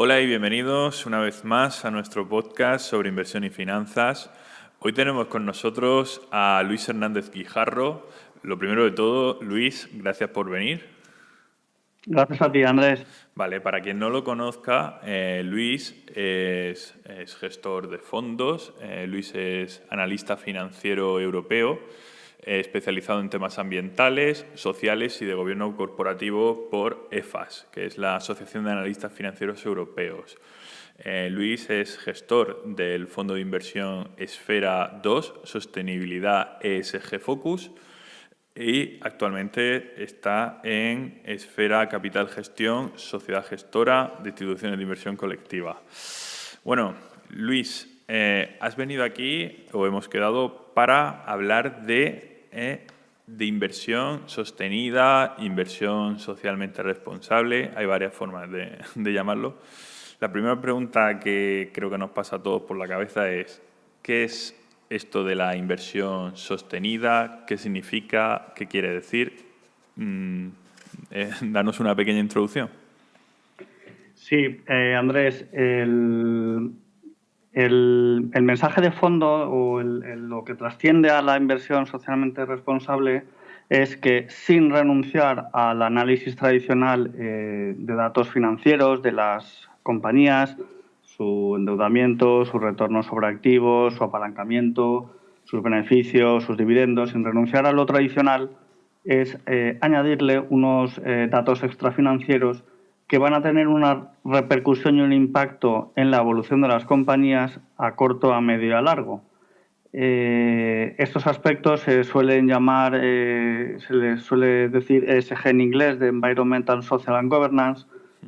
Hola y bienvenidos una vez más a nuestro podcast sobre inversión y finanzas. Hoy tenemos con nosotros a Luis Hernández Guijarro. Lo primero de todo, Luis, gracias por venir. Gracias a ti, Andrés. Vale, para quien no lo conozca, Luis es gestor de fondos, Luis es analista financiero europeo, especializado en temas ambientales, sociales y de gobierno corporativo por EFAS, que es la Asociación de Analistas Financieros Europeos. Luis es gestor del fondo de inversión Esfera 2, Sostenibilidad ESG Focus, y actualmente está en Esfera Capital Gestión, sociedad gestora de instituciones de inversión colectiva. Bueno, Luis, has venido aquí, o hemos quedado, para hablar de inversión sostenida, inversión socialmente responsable. Hay varias formas de llamarlo. La primera pregunta que creo que nos pasa a todos por la cabeza es: ¿qué es esto de la inversión sostenida? ¿Qué significa? ¿Qué quiere decir? Danos una pequeña introducción. Sí, Andrés, el mensaje de fondo o lo que trasciende a la inversión socialmente responsable es que, sin renunciar al análisis tradicional de datos financieros de las compañías, su endeudamiento, su retorno sobre activos, su apalancamiento, sus beneficios, sus dividendos, sin renunciar a lo tradicional, es añadirle unos datos extrafinancieros que van a tener una repercusión y un impacto en la evolución de las compañías a corto, a medio y a largo. Estos aspectos se suelen llamar, se les suele decir ESG en inglés, de Environmental, Social and Governance,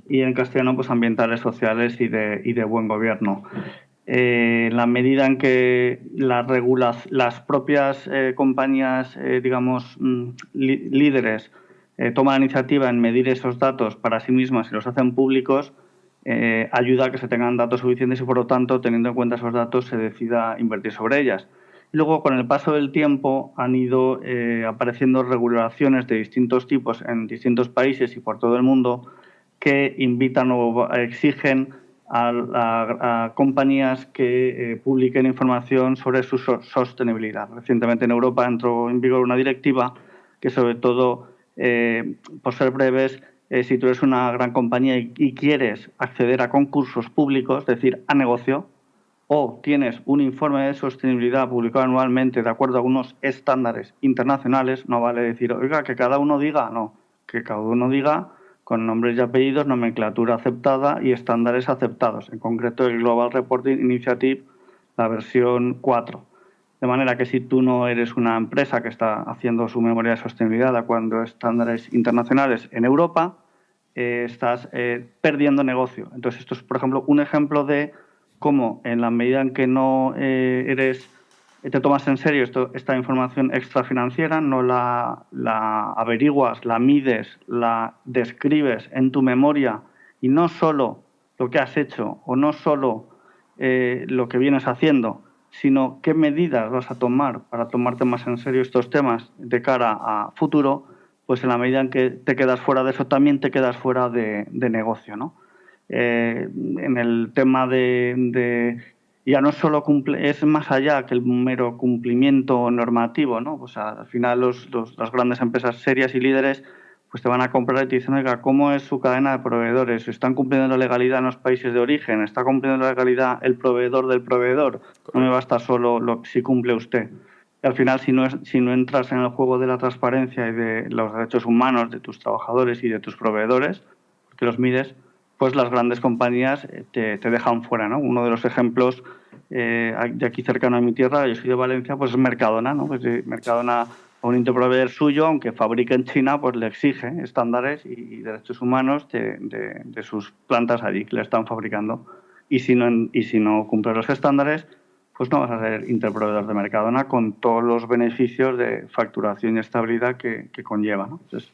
y en castellano, pues ambientales, sociales y de buen gobierno. En la medida en que las propias compañías, líderes, toman la iniciativa en medir esos datos para sí mismas y los hacen públicos, ayuda a que se tengan datos suficientes y, por lo tanto, teniendo en cuenta esos datos, se decida invertir sobre ellas. Y luego, con el paso del tiempo, han ido apareciendo regulaciones de distintos tipos en distintos países y por todo el mundo que invitan o exigen a compañías que publiquen información sobre su sostenibilidad. Recientemente en Europa entró en vigor una directiva que, sobre todo, por ser breves, si tú eres una gran compañía y quieres acceder a concursos públicos, es decir, a negocio, o tienes un informe de sostenibilidad publicado anualmente de acuerdo a unos estándares internacionales, no vale decir, oiga, que cada uno diga, no, que cada uno diga con nombres y apellidos, nomenclatura aceptada y estándares aceptados, en concreto el Global Reporting Initiative, la versión 4. De manera que si tú no eres una empresa que está haciendo su memoria de sostenibilidad de acuerdo a estándares internacionales en Europa, estás perdiendo negocio. Entonces, esto es, por ejemplo, un ejemplo de cómo, en la medida en que no te tomas en serio esta información extrafinanciera, no la averiguas, la mides, la describes en tu memoria, y no solo lo que has hecho o no solo lo que vienes haciendo, sino qué medidas vas a tomar para tomarte más en serio estos temas de cara a futuro, pues en la medida en que te quedas fuera de eso, también te quedas fuera de negocio, ¿no? En el tema ya no solo es más allá que el mero cumplimiento normativo, ¿no? Pues al final las grandes empresas serias y líderes pues te van a comprar y te dicen, oiga, ¿cómo es su cadena de proveedores? ¿Están cumpliendo la legalidad en los países de origen? ¿Está cumpliendo la legalidad el proveedor del proveedor? Correcto. No me basta solo si cumple usted. Y al final, si no entras en el juego de la transparencia y de los derechos humanos de tus trabajadores y de tus proveedores, que los mides, pues las grandes compañías te dejan fuera, ¿no? Uno de los ejemplos de aquí cercano a mi tierra, yo soy de Valencia, pues es Mercadona, ¿no? Pues Mercadona, a un proveedor suyo, aunque fabrique en China, pues le exige estándares y derechos humanos de sus plantas allí que le están fabricando. Y si no cumple los estándares, pues no vas a ser interproveedor de Mercadona, con todos los beneficios de facturación y estabilidad que conlleva, ¿no? Entonces,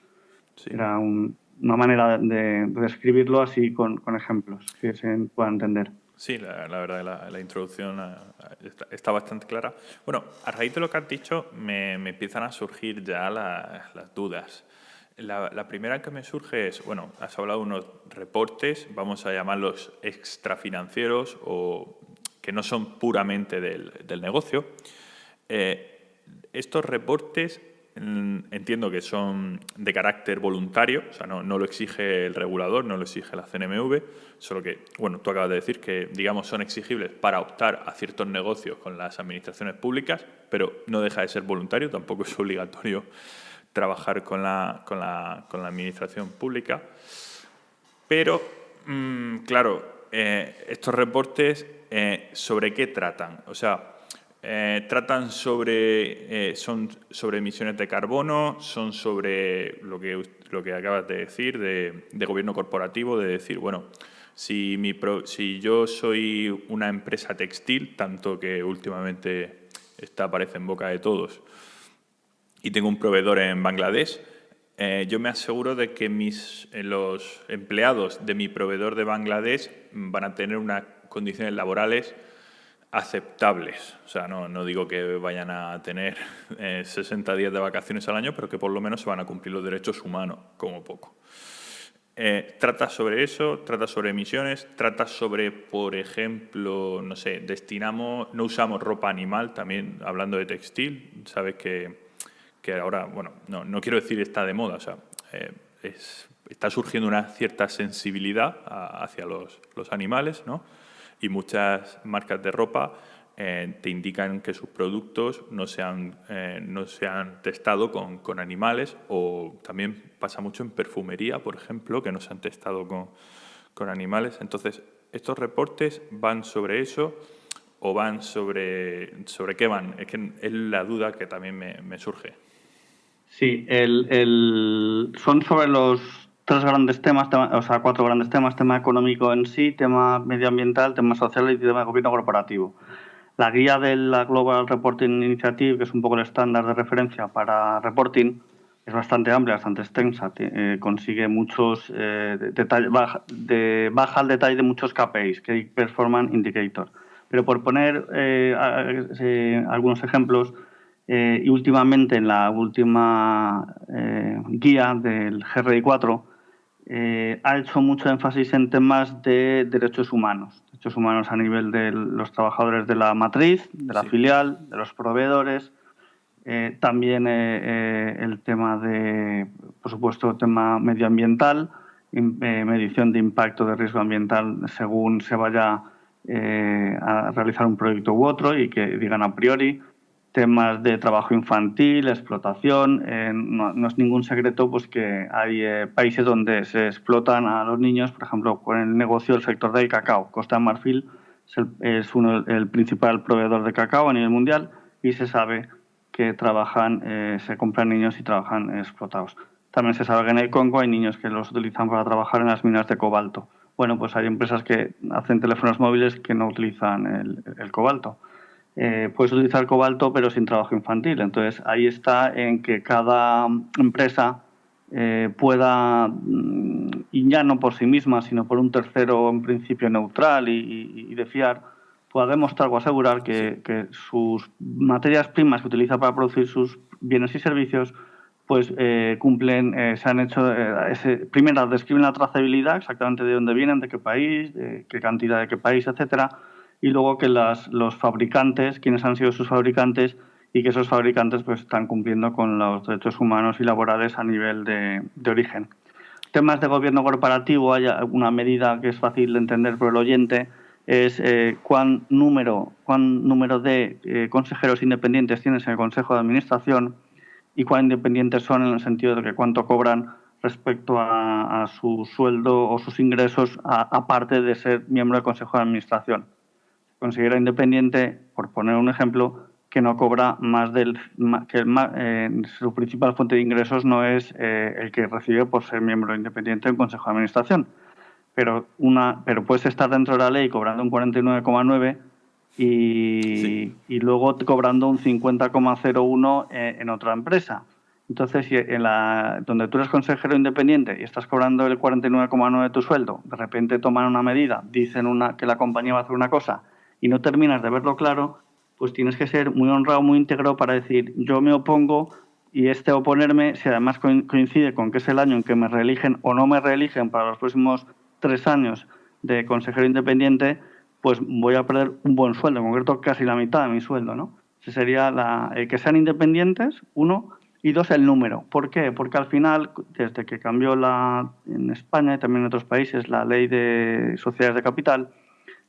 Sí. era una manera de describirlo así con ejemplos que se pueda entender. Sí, la verdad, la introducción está bastante clara. Bueno, a raíz de lo que has dicho, me empiezan a surgir ya las dudas. La primera que me surge es, bueno, has hablado de unos reportes, vamos a llamarlos extrafinancieros o que no son puramente del negocio. Estos reportes entiendo que son de carácter voluntario, o sea, no lo exige el regulador, no lo exige la CNMV, solo que, bueno, tú acabas de decir que, digamos, son exigibles para optar a ciertos negocios con las administraciones públicas, pero no deja de ser voluntario, tampoco es obligatorio trabajar con la administración pública. Pero, claro, estos reportes, ¿sobre qué tratan? O sea, tratan son sobre emisiones de carbono, son sobre lo que acabas de decir, de gobierno corporativo, de decir, bueno, si yo soy una empresa textil, tanto que últimamente aparece en boca de todos, y tengo un proveedor en Bangladesh, yo me aseguro de que los empleados de mi proveedor de Bangladesh van a tener unas condiciones laborales aceptables. O sea, no digo que vayan a tener 60 días de vacaciones al año, pero que por lo menos se van a cumplir los derechos humanos, como poco. Trata sobre eso, trata sobre emisiones, trata sobre, por ejemplo, no sé, no usamos ropa animal, también hablando de textil, sabes que ahora, bueno, no quiero decir está de moda, o sea, está surgiendo una cierta sensibilidad hacia los animales, ¿no? Y muchas marcas de ropa te indican que sus productos no se han testado con animales, o también pasa mucho en perfumería, por ejemplo, que no se han testado con animales. Entonces, ¿estos reportes van sobre eso o van sobre qué van? Es que es la duda que también me surge. Sí, son sobre los tres grandes temas, o sea, cuatro grandes temas: tema económico en sí, tema medioambiental, tema social y tema de gobierno corporativo. La guía de la Global Reporting Initiative, que es un poco el estándar de referencia para reporting, es bastante amplia, bastante extensa, consigue muchos detalles, baja el detalle de muchos KPIs, Key Performance Indicator. Pero por poner algunos ejemplos, y últimamente en la última guía del GRI 4 ha hecho mucho énfasis en temas de derechos humanos a nivel de los trabajadores de la matriz, de la filial, de los proveedores. También el tema de, por supuesto, tema medioambiental, medición de impacto de riesgo ambiental según se vaya a realizar un proyecto u otro, y que digan a priori. Temas de trabajo infantil, explotación. No es ningún secreto pues que hay países donde se explotan a los niños, por ejemplo, con el negocio del sector del cacao. Costa de Marfil es el principal proveedor de cacao a nivel mundial, y se sabe que se compran niños y trabajan explotados. También se sabe que en el Congo hay niños que los utilizan para trabajar en las minas de cobalto. Bueno, pues hay empresas que hacen teléfonos móviles que no utilizan el cobalto. Puedes utilizar cobalto pero sin trabajo infantil. Entonces ahí está en que cada empresa pueda, y ya no por sí misma, sino por un tercero en principio neutral y de fiar, pueda demostrar o asegurar que sus materias primas que utiliza para producir sus bienes y servicios pues cumplen, se han hecho, primero describen la trazabilidad, exactamente de dónde vienen, de qué país, de qué cantidad de qué país, etcétera, y luego que los fabricantes, quiénes han sido sus fabricantes, y que esos fabricantes pues están cumpliendo con los derechos humanos y laborales a nivel de origen. Temas de gobierno corporativo, hay una medida que es fácil de entender por el oyente, es cuán número de consejeros independientes tienes en el Consejo de Administración, y cuán independientes son en el sentido de que cuánto cobran respecto a su sueldo o sus ingresos, aparte de ser miembro del Consejo de Administración. Considera independiente, por poner un ejemplo, que no cobra más su principal fuente de ingresos no es el que recibe por ser miembro independiente del Consejo de Administración, pero puedes estar dentro de la ley cobrando un 49,9 y luego cobrando un 50,01 en otra empresa. Entonces, si donde tú eres consejero independiente y estás cobrando el 49,9 de tu sueldo, de repente toman una medida, dicen que la compañía va a hacer una cosa y no terminas de verlo claro, pues tienes que ser muy honrado, muy íntegro para decir: yo me opongo Y este oponerme, si además coincide con que es el año en que me reeligen o no me reeligen para los próximos 3 años de consejero independiente, pues voy a perder un buen sueldo, en concreto casi la mitad de mi sueldo, ¿no? Ese sería que sean independientes, uno, y dos, el número. ¿Por qué? Porque al final, desde que cambió en España y también en otros países la ley de sociedades de capital,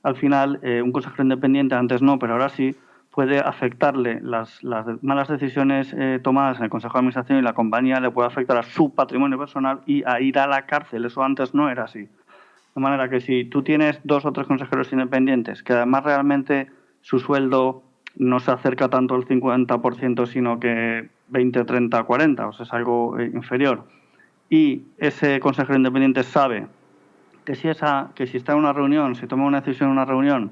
al final un consejero independiente, antes no, pero ahora sí, puede afectarle las malas decisiones tomadas en el Consejo de Administración y la compañía le puede afectar a su patrimonio personal y a ir a la cárcel. Eso antes no era así. De manera que si tú tienes 2 o 3 consejeros independientes, que además realmente su sueldo no se acerca tanto al 50%, sino que 20, 30, 40, o sea, es algo inferior, y ese consejero independiente sabe que si está en una reunión, si toma una decisión en una reunión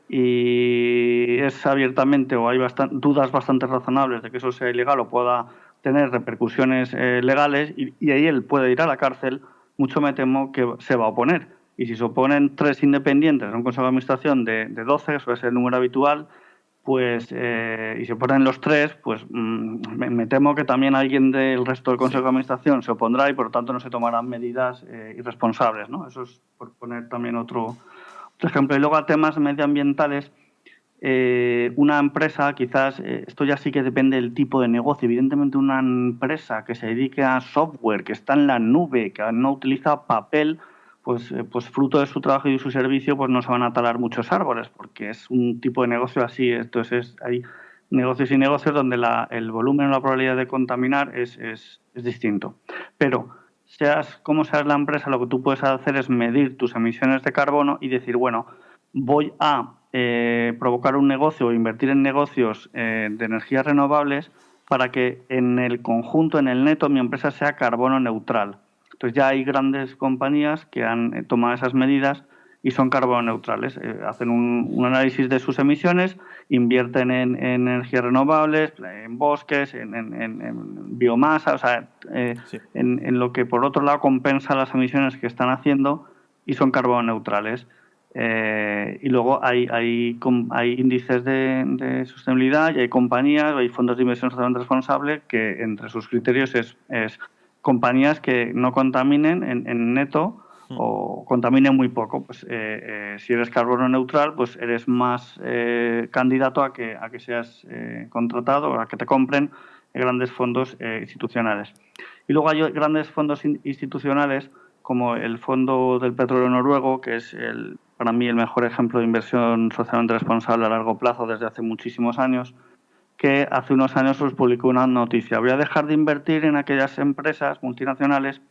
y es abiertamente o hay dudas bastante razonables de que eso sea ilegal o pueda tener repercusiones legales y ahí él puede ir a la cárcel, mucho me temo que se va a oponer. Y si se oponen 3 independientes en un consejo de administración de 12, eso es el número habitual, pues y se oponen los 3, pues me temo que también alguien del resto del Consejo de Administración se opondrá y por lo tanto no se tomarán medidas irresponsables, ¿no? Eso es por poner también otro ejemplo. Y luego a temas medioambientales, una empresa, quizás, esto ya sí que depende del tipo de negocio. Evidentemente una empresa que se dedique a software, que está en la nube, que no utiliza papel, pues fruto de su trabajo y de su servicio, pues no se van a talar muchos árboles, porque es un tipo de negocio así. Entonces hay negocios y negocios donde el volumen o la probabilidad de contaminar es distinto. Pero seas como seas la empresa, lo que tú puedes hacer es medir tus emisiones de carbono y decir, bueno, voy a provocar un negocio o invertir en negocios de energías renovables para que en el conjunto, en el neto, mi empresa sea carbono neutral. Entonces ya hay grandes compañías que han tomado esas medidas y son carbono neutrales. Hacen un análisis de sus emisiones, invierten en energías renovables, en bosques, en biomasa, o sea, Sí. en lo que por otro lado compensa las emisiones que están haciendo y son carbono neutrales. Y luego hay índices de sostenibilidad y hay compañías, hay fondos de inversión socialmente responsable que entre sus criterios es compañías que no contaminen en neto o contaminen muy poco. Pues si eres carbono neutral, pues eres más candidato a que seas contratado o a que te compren grandes fondos institucionales. Y luego hay grandes fondos institucionales como el Fondo del Petróleo Noruego, que es para mí el mejor ejemplo de inversión socialmente responsable a largo plazo desde hace muchísimos años, que hace unos años os publicó una noticia. Voy a dejar de invertir en aquellas empresas multinacionales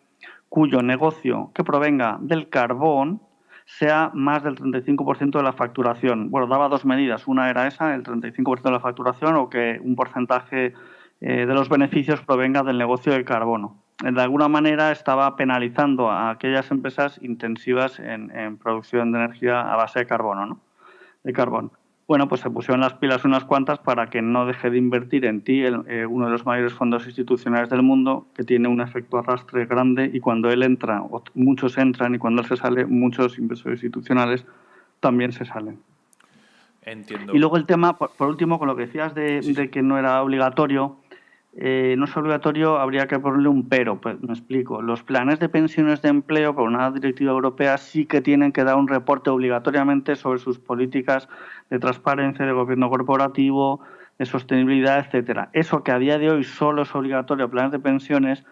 cuyo negocio que provenga del carbón sea más del 35% de la facturación. Bueno, daba 2 medidas. Una era esa, el 35% de la facturación, o que un porcentaje de los beneficios provenga del negocio del carbono. De alguna manera estaba penalizando a aquellas empresas intensivas en producción de energía a base de carbono, ¿no? De carbón. Bueno, pues se pusieron las pilas unas cuantas para que no deje de invertir en ti uno de los mayores fondos institucionales del mundo, que tiene un efecto arrastre grande y cuando él entra, muchos entran y cuando él se sale, muchos inversores institucionales también se salen. Entiendo. Y luego el tema, por último, con lo que decías de que no era obligatorio, no es obligatorio, habría que ponerle un pero. Pues me explico. Los planes de pensiones de empleo, por una directiva europea, sí que tienen que dar un reporte obligatoriamente sobre sus políticas de transparencia, de gobierno corporativo, de sostenibilidad, etcétera. Eso que a día de hoy solo es obligatorio planes de pensiones,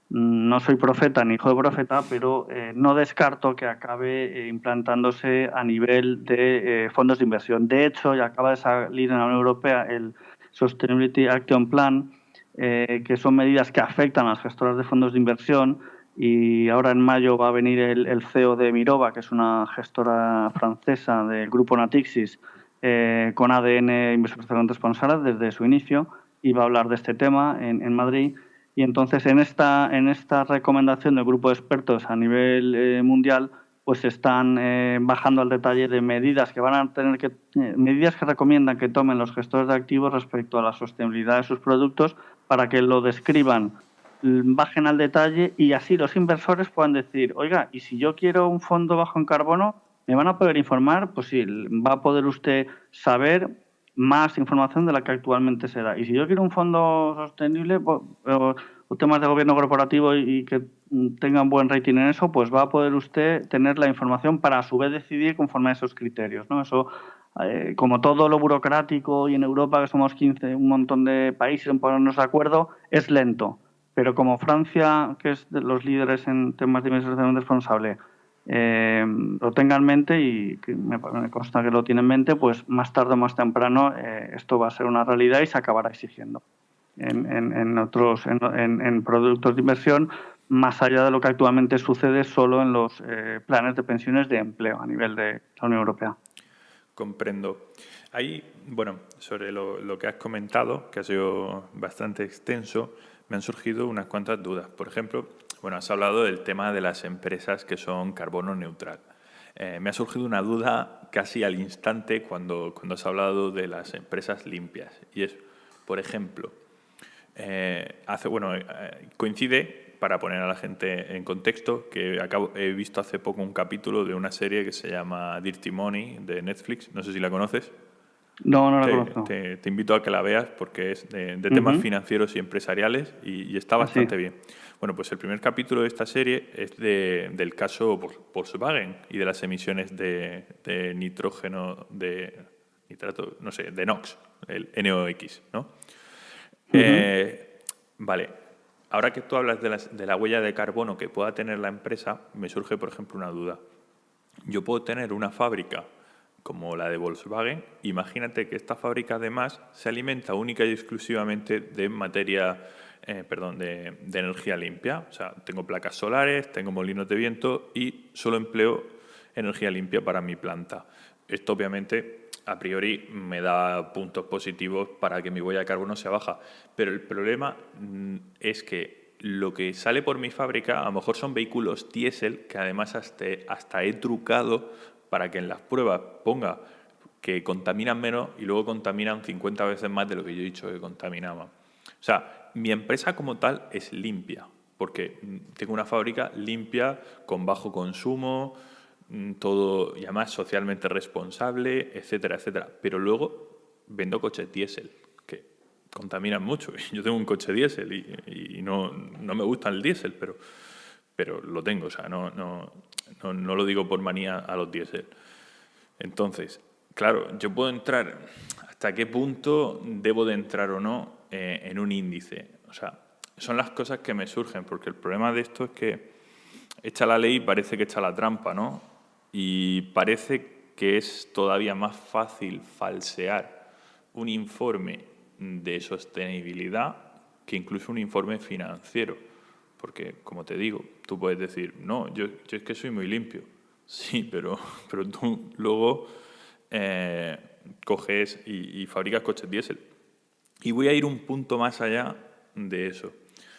no soy profeta ni hijo de profeta, pero no descarto que acabe implantándose a nivel de fondos de inversión. De hecho, ya acaba de salir en la Unión Europea el Sustainability Action Plan, que son medidas que afectan a las gestoras de fondos de inversión, y ahora en mayo va a venir el CEO de Mirova, que es una gestora francesa del grupo Natixis, con ADN inversor responsable desde su inicio, y va a hablar de este tema en Madrid. Y entonces en esta recomendación del grupo de expertos a nivel mundial, pues están bajando al detalle de medidas que van a tener medidas que recomiendan que tomen los gestores de activos respecto a la sostenibilidad de sus productos para que lo describan, bajen al detalle y así los inversores puedan decir, oiga, y si yo quiero un fondo bajo en carbono, ¿me van a poder informar? Pues sí, va a poder usted saber más información de la que actualmente se da. Y si yo quiero un fondo sostenible o temas de gobierno corporativo y que tengan buen rating en eso, pues va a poder usted tener la información para a su vez decidir conforme a esos criterios, ¿no? Eso, como todo lo burocrático y en Europa, que somos 15, un montón de países en ponernos de acuerdo, es lento. Pero como Francia, que es de los líderes en temas de investigación responsable, lo tenga en mente y que me consta que lo tiene en mente, pues más tarde o más temprano esto va a ser una realidad y se acabará exigiendo en productos de inversión, más allá de lo que actualmente sucede solo en los planes de pensiones de empleo a nivel de la Unión Europea. Comprendo. Ahí, bueno, sobre lo que has comentado, que ha sido bastante extenso, me han surgido unas cuantas dudas. Por ejemplo, bueno, has hablado del tema de las empresas que son carbono neutral. Me ha surgido una duda casi al instante cuando has hablado de las empresas limpias. Y es, por ejemplo, coincide, para poner a la gente en contexto, que he visto hace poco un capítulo de una serie que se llama Dirty Money de Netflix. No sé si la conoces. No la conozco. Te invito a que la veas porque es de temas financieros y empresariales y está bastante bien. Bueno, pues el primer capítulo de esta serie es del caso Volkswagen y de las emisiones de nitrógeno, de nitrato, no sé, de NOx, el NOx, ¿no? Vale. Ahora que tú hablas de la huella de carbono que pueda tener la empresa, me surge, por ejemplo, una duda. Yo puedo tener una fábrica como la de Volkswagen. Imagínate que esta fábrica además se alimenta única y exclusivamente de de energía limpia. O sea, tengo placas solares, tengo molinos de viento y solo empleo energía limpia para mi planta. Esto obviamente a priori me da puntos positivos para que mi huella de carbono sea baja. Pero el problema es que lo que sale por mi fábrica a lo mejor son vehículos diésel que además hasta he trucado para que en las pruebas ponga que contaminan menos y luego contaminan 50 veces más de lo que yo he dicho que contaminaban. O sea, mi empresa como tal es limpia, porque tengo una fábrica limpia, con bajo consumo, todo y además socialmente responsable, etcétera, etcétera. Pero luego vendo coches diésel, que contaminan mucho. Yo tengo un coche diésel y no me gusta el diésel, pero lo tengo, o sea, no lo digo por manía a los diésel. Entonces, claro, yo puedo entrar, ¿hasta qué punto debo de entrar o no en un índice? O sea, son las cosas que me surgen, porque el problema de esto es que echa la ley y parece que echa la trampa, ¿no? Y parece que es todavía más fácil falsear un informe de sostenibilidad que incluso un informe financiero. Porque, como te digo, tú puedes decir, no, yo es que soy muy limpio. Sí, pero tú luego coges y fabricas coches diésel. Y voy a ir un punto más allá de eso,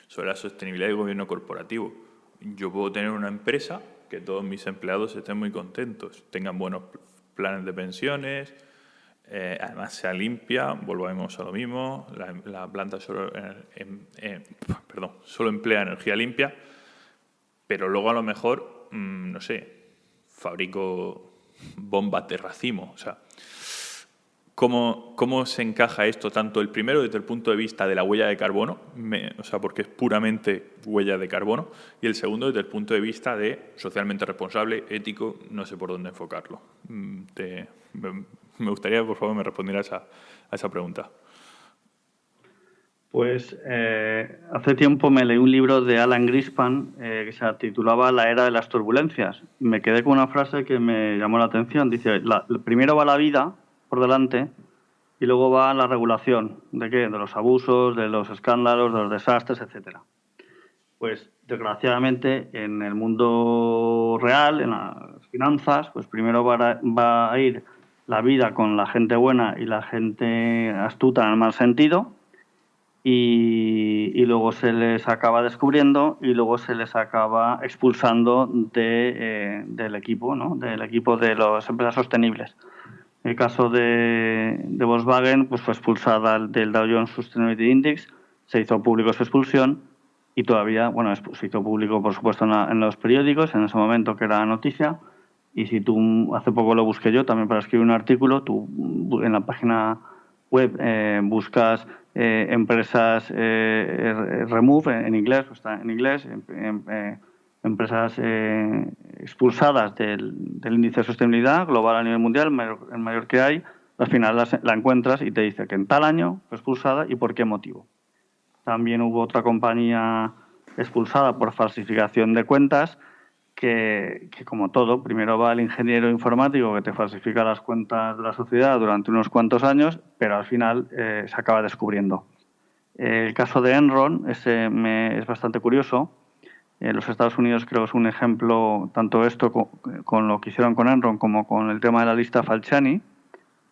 sobre la sostenibilidad del gobierno corporativo. Yo puedo tener una empresa que todos mis empleados estén muy contentos, tengan buenos planes de pensiones, además sea limpia, volvemos a lo mismo, la planta solo emplea energía limpia, pero luego a lo mejor, no sé, fabrico bombas de racimo. O sea, ¿cómo se encaja esto? Tanto el primero desde el punto de vista de la huella de carbono, porque es puramente huella de carbono, y el segundo desde el punto de vista de socialmente responsable, ético, no sé por dónde enfocarlo. Me gustaría, por favor, me respondieras a esa pregunta. Pues hace tiempo me leí un libro de Alan Greenspan que se titulaba La era de las turbulencias. Me quedé con una frase que me llamó la atención. Dice, primero va la vida por delante y luego va la regulación. ¿De qué? De los abusos, de los escándalos, de los desastres, etcétera. Pues desgraciadamente en el mundo real, en las finanzas, pues primero va a ir la vida con la gente buena y la gente astuta en el mal sentido. Y luego se les acaba descubriendo y luego se les acaba expulsando del equipo, ¿no? Del equipo de las empresas sostenibles. En el caso de Volkswagen, pues fue expulsada del Dow Jones Sustainability Index, se hizo público su expulsión y todavía, se hizo público, por supuesto, en los periódicos, en ese momento que era noticia. Y si tú, hace poco lo busqué yo también para escribir un artículo, tú en la página web buscas empresas remove en inglés, está en inglés, empresas expulsadas del índice de sostenibilidad global a nivel mundial, el mayor que hay, al final la encuentras y te dice que en tal año fue expulsada y por qué motivo. También hubo otra compañía expulsada por falsificación de cuentas que como todo, primero va el ingeniero informático que te falsifica las cuentas de la sociedad durante unos cuantos años, pero al final se acaba descubriendo. El caso de Enron es bastante curioso. Los Estados Unidos creo que es un ejemplo, tanto esto con lo que hicieron con Enron como con el tema de la lista Falciani,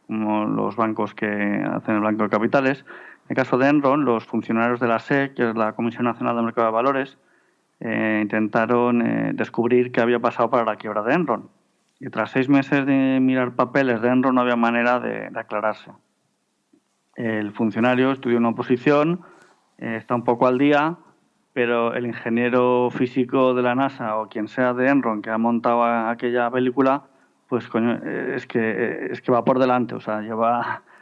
como los bancos que hacen el blanco de capitales. En el caso de Enron, los funcionarios de la SEC, que es la Comisión Nacional del Mercado de Valores, intentaron descubrir qué había pasado para la quiebra de Enron. Y tras 6 meses de mirar papeles de Enron no había manera de aclararse. El funcionario estudió una oposición, está un poco al día, pero el ingeniero físico de la NASA o quien sea de Enron que ha montado aquella película, pues coño, es que va por delante, o sea,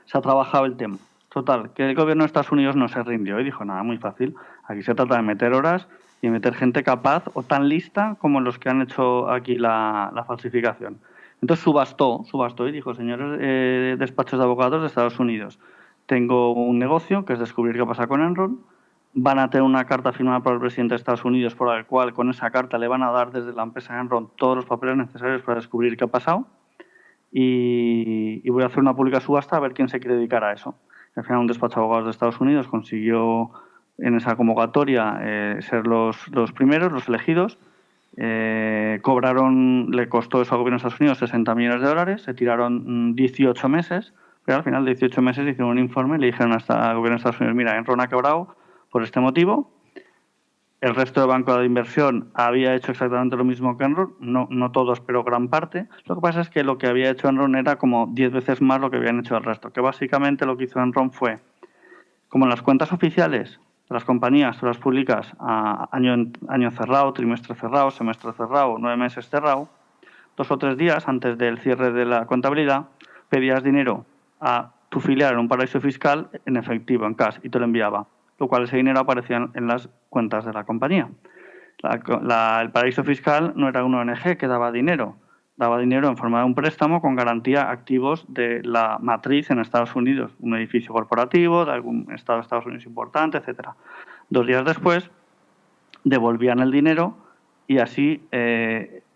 se ha trabajado el tema. Total, que el gobierno de Estados Unidos no se rindió y dijo, nada, muy fácil, aquí se trata de meter horas y meter gente capaz o tan lista como los que han hecho aquí la falsificación. Entonces subastó y dijo, señores despachos de abogados de Estados Unidos, tengo un negocio que es descubrir qué pasa con Enron. Van a tener una carta firmada por el presidente de Estados Unidos por la cual con esa carta le van a dar desde la empresa Enron todos los papeles necesarios para descubrir qué ha pasado y voy a hacer una pública subasta a ver quién se quiere dedicar a eso. Al final un despacho de abogados de Estados Unidos consiguió en esa convocatoria ser los primeros, los elegidos. Cobraron, le costó eso al gobierno de Estados Unidos 60 millones de dólares, se tiraron 18 meses, pero al final de 18 meses hicieron un informe y le dijeron al gobierno de Estados Unidos, mira, Enron ha quebrado por este motivo. El resto de bancos de inversión había hecho exactamente lo mismo que Enron, no todos, pero gran parte. Lo que pasa es que lo que había hecho Enron era como 10 veces más lo que habían hecho el resto, que básicamente lo que hizo Enron fue, como en las cuentas oficiales de las compañías, tú las publicas a año cerrado, trimestre cerrado, semestre cerrado, 9 meses cerrado, 2 o 3 días antes del cierre de la contabilidad, pedías dinero a tu filial en un paraíso fiscal en efectivo, en cash, y te lo enviaba, lo cual ese dinero aparecía en las cuentas de la compañía. El paraíso fiscal no era una ONG que daba dinero en forma de un préstamo con garantía activos de la matriz en Estados Unidos, un edificio corporativo de algún estado de Estados Unidos importante, etcétera. 2 días después devolvían el dinero y así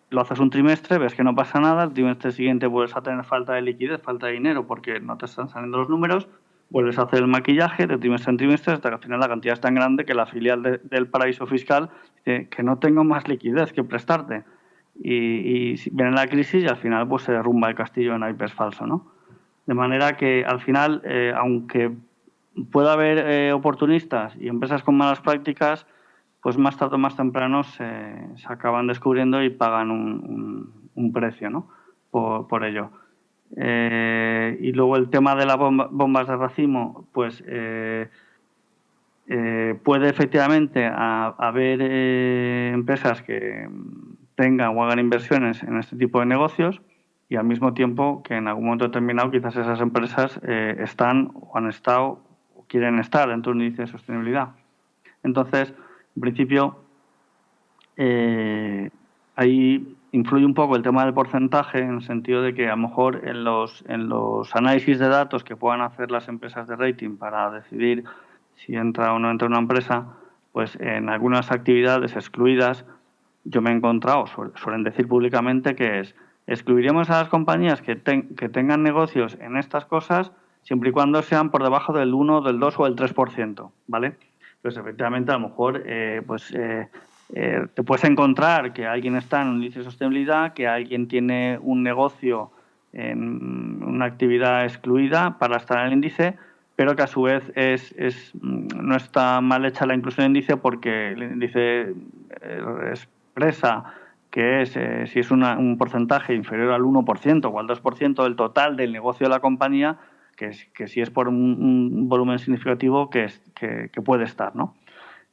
lo haces un trimestre, ves que no pasa nada, el trimestre siguiente vuelves a tener falta de liquidez, falta de dinero porque no te están saliendo los números, vuelves a hacer el maquillaje de trimestre en trimestre hasta que al final la cantidad es tan grande que la filial del paraíso fiscal dice que no tengo más liquidez que prestarte. Y viene la crisis y al final pues se derrumba el castillo en naipes falso, ¿no? De manera que al final, aunque pueda haber oportunistas y empresas con malas prácticas, pues más tarde o más temprano se acaban descubriendo y pagan un precio, ¿no? por ello. Y luego el tema de las bombas de racimo, pues puede efectivamente haber empresas que tengan o hagan inversiones en este tipo de negocios y al mismo tiempo que en algún momento determinado quizás esas empresas están o han estado o quieren estar dentro de un índice de sostenibilidad. Entonces, en principio, ahí influye un poco el tema del porcentaje en el sentido de que a lo mejor en los análisis de datos que puedan hacer las empresas de rating para decidir si entra o no entra una empresa, pues en algunas actividades excluidas yo me he encontrado, suelen decir públicamente que excluiremos a las compañías que tengan negocios en estas cosas siempre y cuando sean por debajo del 1, del 2 o del 3%, ¿vale? Pues efectivamente a lo mejor te puedes encontrar que alguien está en un índice de sostenibilidad, que alguien tiene un negocio en una actividad excluida para estar en el índice, pero que a su vez no está mal hecha la inclusión en el índice porque el índice expresa que si es un porcentaje inferior al 1% o al 2% del total del negocio de la compañía, que si es por un volumen significativo que puede estar, ¿no?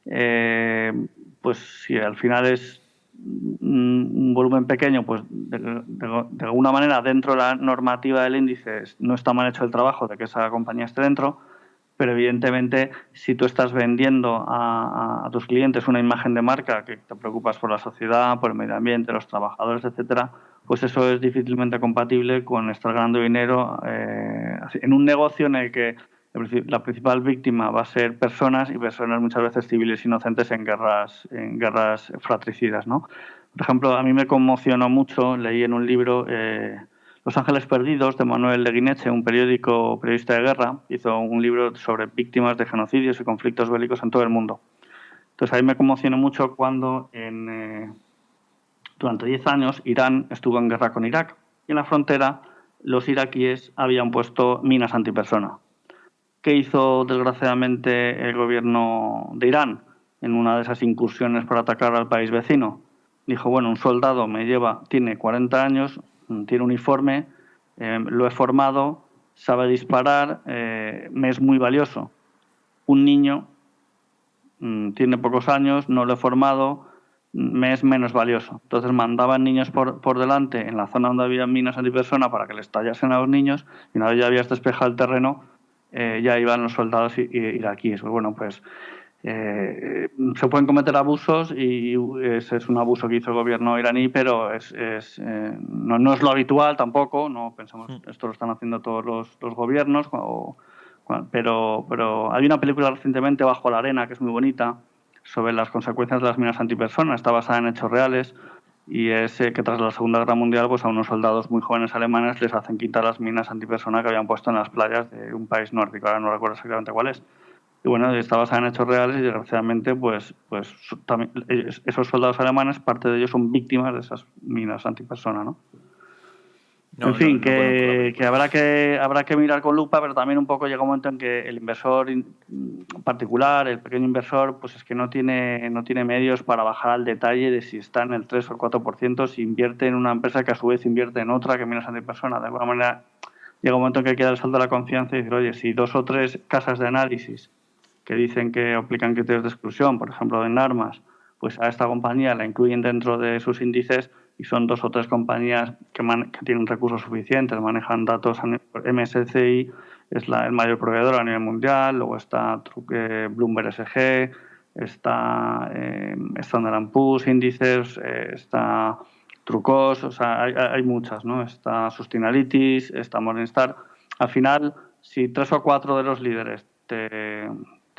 Pues si al final es un volumen pequeño, pues de alguna manera dentro de la normativa del índice no está mal hecho el trabajo de que esa compañía esté dentro, pero evidentemente si tú estás vendiendo a tus clientes una imagen de marca, que te preocupas por la sociedad, por el medio ambiente, los trabajadores, etcétera, pues eso es difícilmente compatible con estar ganando dinero en un negocio en el que la principal víctima va a ser personas, y personas muchas veces civiles inocentes en guerras fratricidas, ¿no? Por ejemplo, a mí me conmocionó mucho, leí en un libro Los Ángeles Perdidos, de Manuel Leguineche, un periodista de guerra. Hizo un libro sobre víctimas de genocidios y conflictos bélicos en todo el mundo. Entonces, a mí me conmocionó mucho cuando durante 10 años Irán estuvo en guerra con Irak, y en la frontera los iraquíes habían puesto minas antipersona. ¿Qué hizo, desgraciadamente, el gobierno de Irán en una de esas incursiones para atacar al país vecino? Dijo, bueno, un soldado tiene 40 años, tiene uniforme, lo he formado, sabe disparar, me es muy valioso. Un niño tiene pocos años, no lo he formado, me es menos valioso. Entonces mandaban niños por delante en la zona donde había minas antipersona para que les tallasen a los niños, y una vez ya habías despejado el terreno, ya iban los soldados iraquíes. Pues bueno, pues se pueden cometer abusos, y ese es un abuso que hizo el gobierno iraní, pero no es lo habitual tampoco. No pensamos esto lo están haciendo todos los gobiernos, pero hay una película recientemente, Bajo la arena, que es muy bonita, sobre las consecuencias de las minas antipersona. Está basada en hechos reales, y es que tras la Segunda Guerra Mundial, pues a unos soldados muy jóvenes alemanes les hacen quitar las minas antipersona que habían puesto en las playas de un país nórdico. Ahora no recuerdo exactamente cuál es. Y bueno, está basada en hechos reales, y desgraciadamente pues también, esos soldados alemanes, parte de ellos son víctimas de esas minas antipersona, ¿no? No, en fin, no conozco la que película. habrá que mirar con lupa, pero también un poco llega un momento en que el inversor particular, el pequeño inversor, pues es que no tiene medios para bajar al detalle de si está en el 3 o el 4%, si invierte en una empresa que a su vez invierte en otra que minas antipersona. De alguna manera llega un momento en que hay que dar el salto de la confianza y decir, oye, si 2 o 3 casas de análisis que dicen que aplican criterios de exclusión, por ejemplo en armas, pues a esta compañía la incluyen dentro de sus índices, y son 2 o 3 compañías que tienen recursos suficientes, manejan datos. MSCI es el mayor proveedor a nivel mundial, luego está Bloomberg SG, está Standard & Poor's índices, está Trucos, o sea, hay muchas, ¿no? Está Sustainalytics, está Morningstar. Al final, si 3 o 4 de los líderes te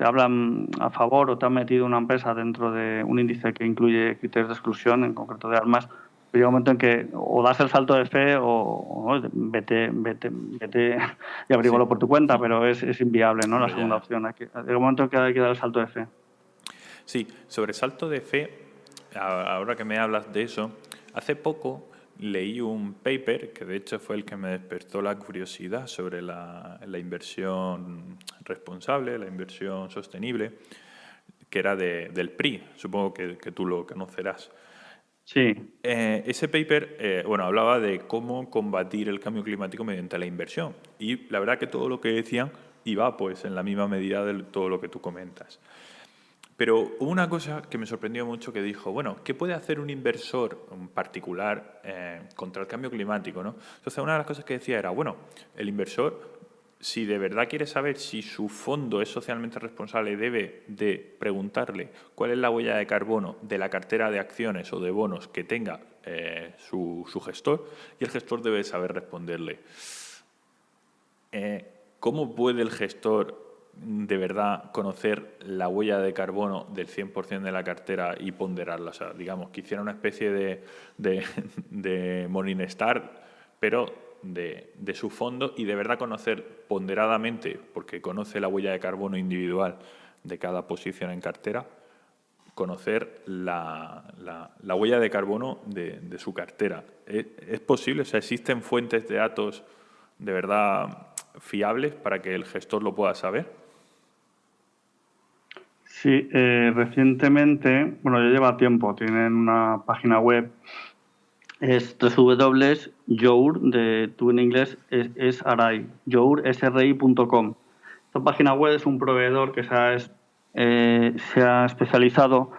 hablan a favor, o te han metido una empresa dentro de un índice que incluye criterios de exclusión, en concreto de armas, llega un momento en que o das el salto de fe o vete y averígualo por tu cuenta, pero es inviable, ¿no? La segunda opción. Llega un momento en que hay que dar el salto de fe. Sí, sobre salto de fe, ahora que me hablas de eso, hace poco leí un paper que de hecho fue el que me despertó la curiosidad sobre la inversión responsable, la inversión sostenible, que era del PRI, supongo que tú lo conocerás. Sí. Ese paper hablaba de cómo combatir el cambio climático mediante la inversión, y la verdad que todo lo que decían iba pues en la misma medida de todo lo que tú comentas. Pero hubo una cosa que me sorprendió mucho, que dijo, bueno, ¿qué puede hacer un inversor particular contra el cambio climático, ¿no? Entonces, una de las cosas que decía era, bueno, el inversor, si de verdad quiere saber si su fondo es socialmente responsable, debe de preguntarle cuál es la huella de carbono de la cartera de acciones o de bonos que tenga su gestor, y el gestor debe saber responderle. ¿Cómo puede el gestor de verdad conocer la huella de carbono del 100% de la cartera y ponderarla? O sea, digamos, que hiciera una especie de Morningstar, pero de su fondo, y de verdad conocer ponderadamente, porque conoce la huella de carbono individual de cada posición en cartera, conocer la huella de carbono de su cartera. ¿Es posible? O sea, ¿existen fuentes de datos de verdad fiables para que el gestor lo pueda saber? Sí, recientemente, bueno, ya lleva tiempo, tienen una página web, es www.jour, tú en inglés es Arai, joursri.com. Esta página web es un proveedor que se ha especializado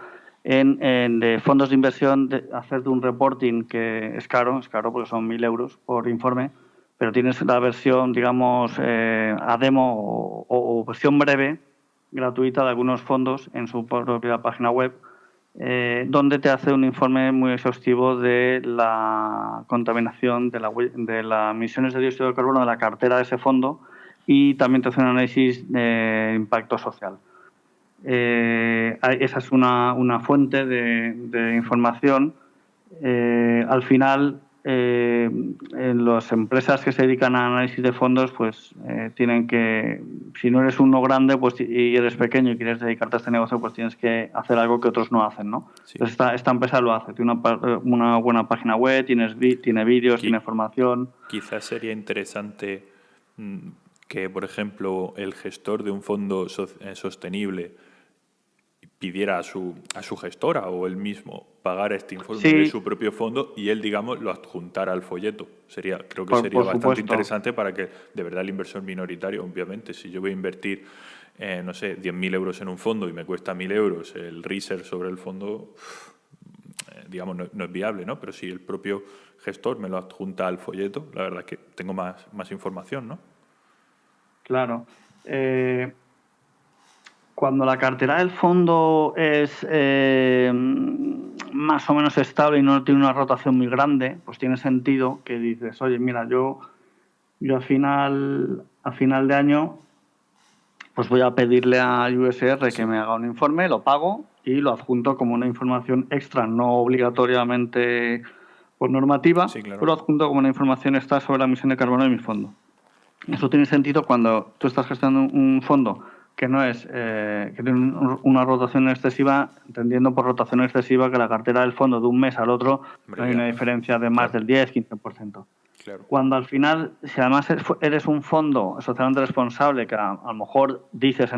de fondos de inversión, hacerte un reporting que es caro porque son 1.000 euros por informe, pero tienes la versión, digamos, a demo o versión breve, gratuita, de algunos fondos en su propia página web, donde te hace un informe muy exhaustivo de la contaminación, de las emisiones de dióxido de carbono de la cartera de ese fondo, y también te hace un análisis de impacto social. Esa es una fuente de información. Al final, en las empresas que se dedican a análisis de fondos, pues tienen que, si no eres uno grande, pues y eres pequeño y quieres dedicarte a este negocio, pues tienes que hacer algo que otros no hacen, ¿no? Sí. Entonces esta empresa lo hace, tiene una buena página web, tiene vídeos, tiene formación. Quizás sería interesante que, por ejemplo, el gestor de un fondo sostenible pidiera a su gestora o él mismo pagar este informe de su propio fondo y él, digamos, lo adjuntara al folleto. Creo que sería bastante interesante para que, de verdad, el inversor minoritario, obviamente, si yo voy a invertir, no sé, 10.000 euros en un fondo y me cuesta 1.000 euros el research sobre el fondo, digamos, no es viable, ¿no? Pero si el propio gestor me lo adjunta al folleto, la verdad es que tengo más información, ¿no? Claro. Cuando la cartera del fondo es más o menos estable y no tiene una rotación muy grande, pues tiene sentido que dices, oye, mira, yo a final de año pues voy a pedirle a USR que me haga un informe, lo pago y lo adjunto como una información extra, no obligatoriamente por normativa, pero lo adjunto como una información extra sobre la emisión de carbono de mi fondo. Eso tiene sentido cuando tú estás gestionando un fondo que no es que tiene una rotación excesiva, entendiendo por rotación excesiva que la cartera del fondo de un mes al otro no hay una diferencia de más del 10-15%. Claro. Cuando al final, si además eres un fondo socialmente responsable, que a lo mejor dices,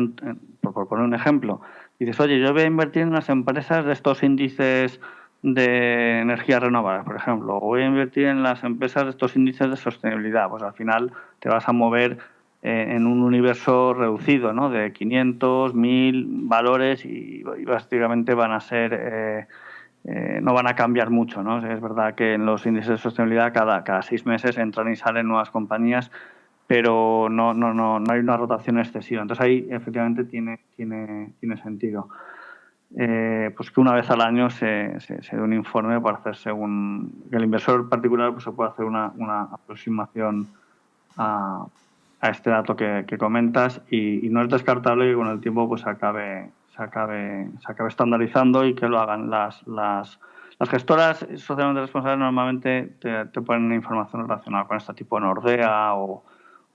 por poner un ejemplo, dices, oye, yo voy a invertir en unas empresas de estos índices de energías renovables, por ejemplo, o voy a invertir en las empresas de estos índices de sostenibilidad, pues al final te vas a mover en un universo reducido, ¿no? De 500, 1.000 valores y básicamente van a ser... no van a cambiar mucho, ¿no? Es verdad que en los índices de sostenibilidad cada 6 meses entran y salen nuevas compañías, pero no hay una rotación excesiva. Entonces ahí efectivamente tiene sentido. Pues que una vez al año se dé un informe para hacer según el inversor particular, pues se puede hacer una aproximación a este dato que comentas, y no es descartable que con el tiempo pues se acabe estandarizando y que lo hagan las gestoras socialmente responsables. Normalmente te ponen información relacionada con este tipo de Nordea o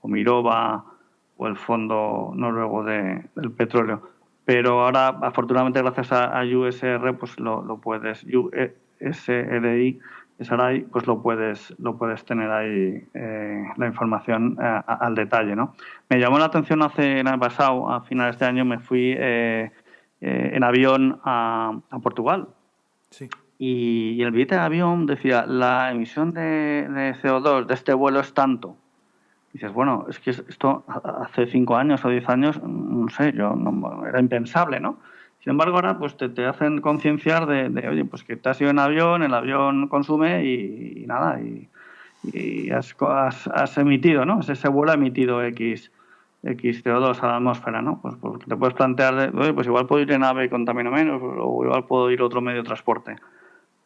Mirova o el Fondo Noruego del Petróleo. Pero ahora, afortunadamente, gracias a USR, pues lo puedes, USRI, pues lo puedes tener ahí la información al detalle, ¿no? Me llamó la atención el año pasado, a finales de año, me fui en avión a Portugal. Sí. Y el billete de avión decía, la emisión de CO2 de este vuelo es tanto. Y dices, bueno, es que esto hace 5 años o 10 años, no sé, era impensable, ¿no? Sin embargo, ahora pues te hacen concienciar de, oye, pues que te has ido en avión, el avión consume y nada, y has emitido, ¿no? Ese vuelo ha emitido X CO2 a la atmósfera, ¿no? Pues porque te puedes plantear, oye, pues igual puedo ir en AVE y contamino menos, o igual puedo ir a otro medio de transporte.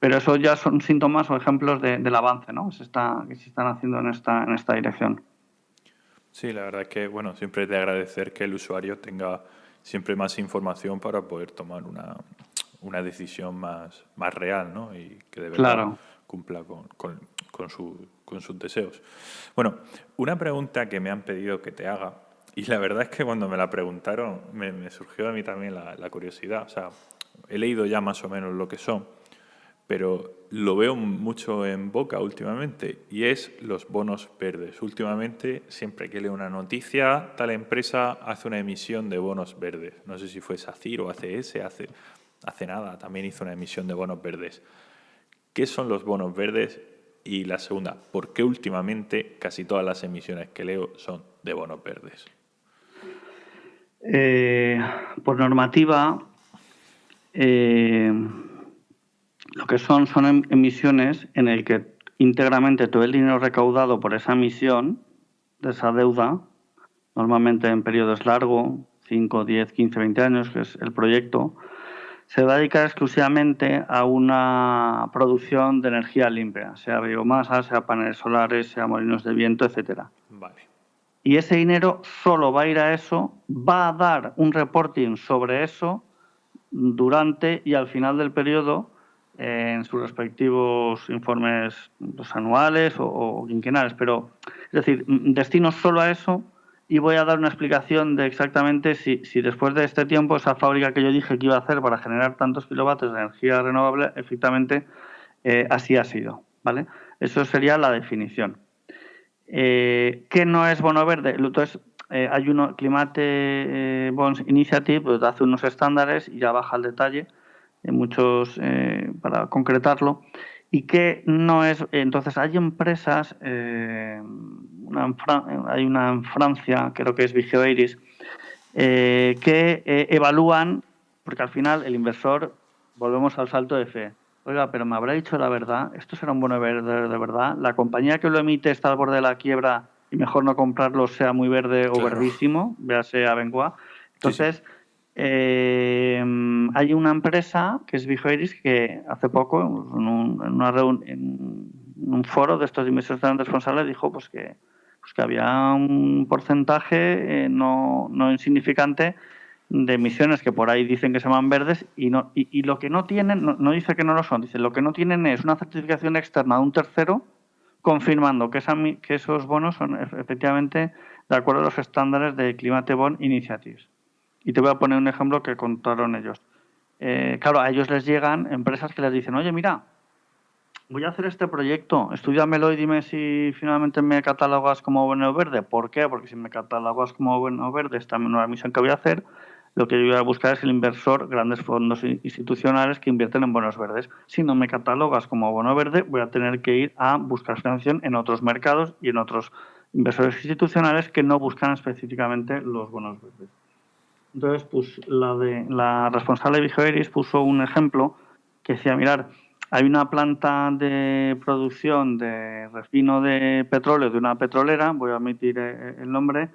Pero eso ya son síntomas o ejemplos del avance, ¿no? Que se están haciendo en esta dirección. Sí, la verdad es que, bueno, siempre de agradecer que el usuario tenga siempre más información para poder tomar una decisión más real, ¿no? Y que de verdad cumpla con sus deseos. Bueno, una pregunta que me han pedido que te haga, y la verdad es que cuando me la preguntaron me surgió a mí también la curiosidad. O sea, he leído ya más o menos lo que son, pero lo veo mucho en boca últimamente, y es los bonos verdes. Últimamente, siempre que leo una noticia, tal empresa hace una emisión de bonos verdes. No sé si fue SACIR o ACS, hace nada también hizo una emisión de bonos verdes. ¿Qué son los bonos verdes? Y la segunda, ¿por qué últimamente casi todas las emisiones que leo son de bonos verdes? Por normativa, lo que son emisiones en el que íntegramente todo el dinero recaudado por esa emisión, de esa deuda, normalmente en periodos largos, 5, 10, 15, 20 años, que es el proyecto, se va a dedicar exclusivamente a una producción de energía limpia, sea biomasa, sea paneles solares, sea molinos de viento, etcétera. Vale. Y ese dinero solo va a ir a eso, va a dar un reporting sobre eso durante y al final del periodo en sus respectivos informes anuales o quinquenales. Pero, es decir, destino solo a eso y voy a dar una explicación de exactamente si después de este tiempo esa fábrica que yo dije que iba a hacer para generar tantos kilovatios de energía renovable, efectivamente así ha sido, ¿vale? Eso sería la definición. ¿Qué no es bono verde? Entonces, hay uno, Climate Bonds Initiative, pues hace unos estándares y ya baja el detalle, muchos para concretarlo. ¿Y qué no es? Entonces, hay empresas, hay una en Francia, creo que es Vigeo Eiris, que evalúan, porque al final el inversor, volvemos al salto de fe. Oiga, pero me habrá dicho la verdad, esto será un bono verde de verdad. La compañía que lo emite está al borde de la quiebra y mejor no comprarlo, sea muy verde o verdísimo, véase Abengoa. Entonces, sí. Hay una empresa que es Vigeo Eiris que hace poco, en un foro de estos inversores responsables, dijo pues que había un porcentaje no insignificante de emisiones que por ahí dicen que se llaman verdes y lo que no tienen, no dice que no lo son, dice lo que no tienen es una certificación externa de un tercero confirmando que esos bonos son efectivamente de acuerdo a los estándares de Climate Bond Initiatives. Y te voy a poner un ejemplo que contaron ellos. Claro, a ellos les llegan empresas que les dicen, oye, mira, voy a hacer este proyecto, estúdiamelo y dime si finalmente me catalogas como bono verde. ¿Por qué? Porque si me catalogas como bono verde, esta nueva emisión que voy a hacer, lo que yo voy a buscar es el inversor, grandes fondos institucionales que invierten en bonos verdes. Si no me catalogas como bono verde, voy a tener que ir a buscar financiación en otros mercados y en otros inversores institucionales que no buscan específicamente los bonos verdes. Entonces, pues la responsable de Vigeo Eiris puso un ejemplo que decía, mirar, hay una planta de producción de refino de petróleo de una petrolera, voy a omitir el nombre,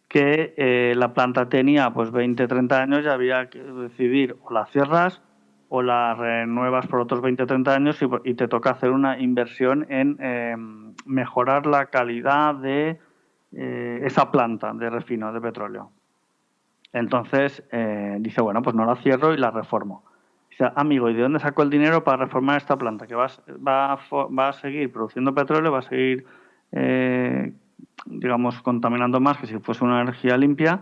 que la planta tenía pues 20, 30 años y había que decidir o la cierras o la renuevas por otros 20, 30 años y te toca hacer una inversión en mejorar la calidad de esa planta de refino de petróleo. Entonces dice, bueno, pues no la cierro y la reformo. Dice, amigo, ¿y de dónde sacó el dinero para reformar esta planta? Que va a seguir produciendo petróleo, va a seguir, digamos, contaminando más que si fuese una energía limpia.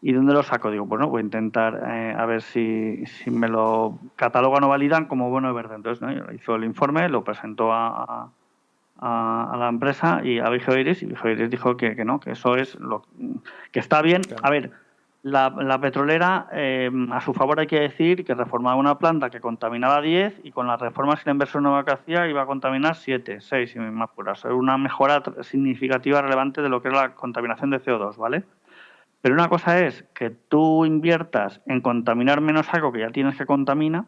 ¿Y dónde lo saco? Digo, bueno, voy a intentar a ver si me lo catalogan o validan como bono verde. Entonces, ¿no? Hizo el informe, lo presentó a la empresa y a Vigeo Eiris, y Vigeo Eiris dijo que no, que eso es lo que está bien. Claro. A ver, la petrolera, a su favor hay que decir que reformaba una planta que contaminaba 10 y con las reformas que la inversión nueva que hacía iba a contaminar 7, 6, si me apuras. Era una mejora significativa, relevante de lo que era la contaminación de CO2, ¿vale? Pero una cosa es que tú inviertas en contaminar menos algo que ya tienes que contamina,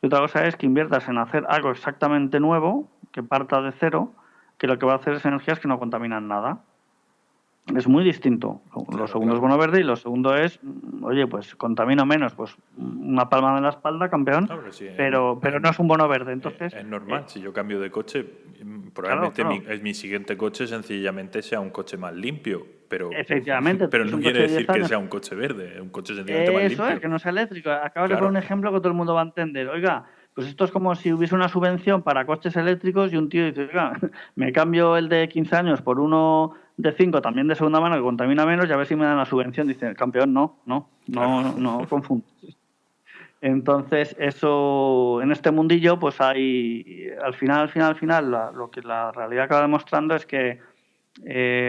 y otra cosa es que inviertas en hacer algo exactamente nuevo, que parta de cero, que lo que va a hacer es energías que no contaminan nada. Es muy distinto. Claro, lo segundo es bono verde y lo segundo es, oye, pues contamino menos, pues una palma en la espalda, campeón, claro, sí, pero no es un bono verde. Entonces es normal, si yo cambio de coche, probablemente claro. Mi siguiente coche sencillamente sea un coche más limpio, pero, efectivamente, pero no quiere decir que sea un coche verde, un coche sencillamente más limpio. Eso es, que no sea eléctrico. Acabas de poner un ejemplo que todo el mundo va a entender. Oiga, pues esto es como si hubiese una subvención para coches eléctricos y un tío dice, oiga, me cambio el de 15 años por uno de 5, también de segunda mano, que contamina menos, y a ver si me dan la subvención. Dice, el campeón, no confundes. Entonces, eso, en este mundillo, pues hay, al final, lo que la realidad acaba demostrando es que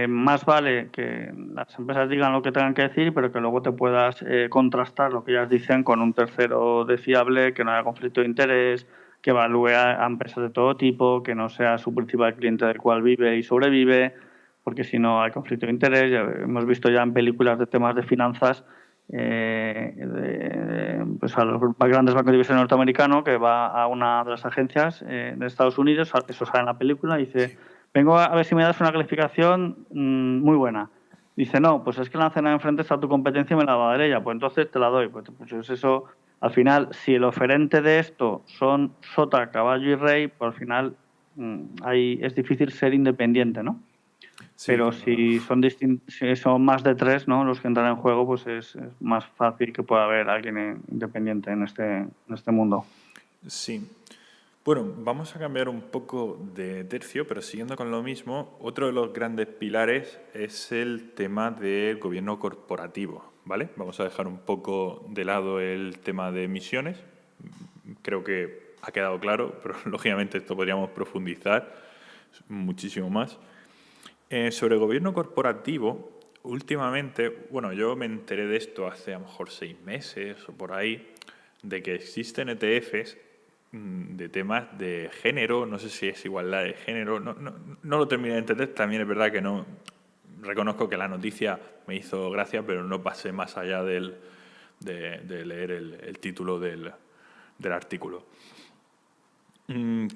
más vale que las empresas digan lo que tengan que decir, pero que luego te puedas contrastar lo que ellas dicen con un tercero de fiable, que no haya conflicto de interés, que evalúe a empresas de todo tipo, que no sea su principal cliente del cual vive y sobrevive, porque si no hay conflicto de interés. Ya hemos visto ya en películas de temas de finanzas pues a los grandes bancos de inversión norteamericanos, que va a una de las agencias de Estados Unidos, eso sale en la película, y dice, vengo a ver si me das una calificación muy buena. Dice, no, pues es que la cena de enfrente está tu competencia y me la va a dar ella, pues entonces te la doy. Pues eso, al final, si el oferente de esto son sota, caballo y rey, pues al final es difícil ser independiente, ¿no? Sí, Pero si son más de tres, ¿no?, los que entran en juego, pues es más fácil que pueda haber alguien independiente en este mundo. sí. Bueno, vamos a cambiar un poco de tercio, pero siguiendo con lo mismo, otro de los grandes pilares es el tema del gobierno corporativo, ¿vale? Vamos a dejar un poco de lado el tema de emisiones. Creo que ha quedado claro, pero lógicamente esto podríamos profundizar muchísimo más. Sobre el gobierno corporativo, últimamente, bueno, yo me enteré de esto hace a lo mejor 6 meses o por ahí, de que existen ETFs de temas de género, no sé si es igualdad de género, no lo terminé de entender, también es verdad que no, reconozco que la noticia me hizo gracia, pero no pasé más allá de leer el título del artículo.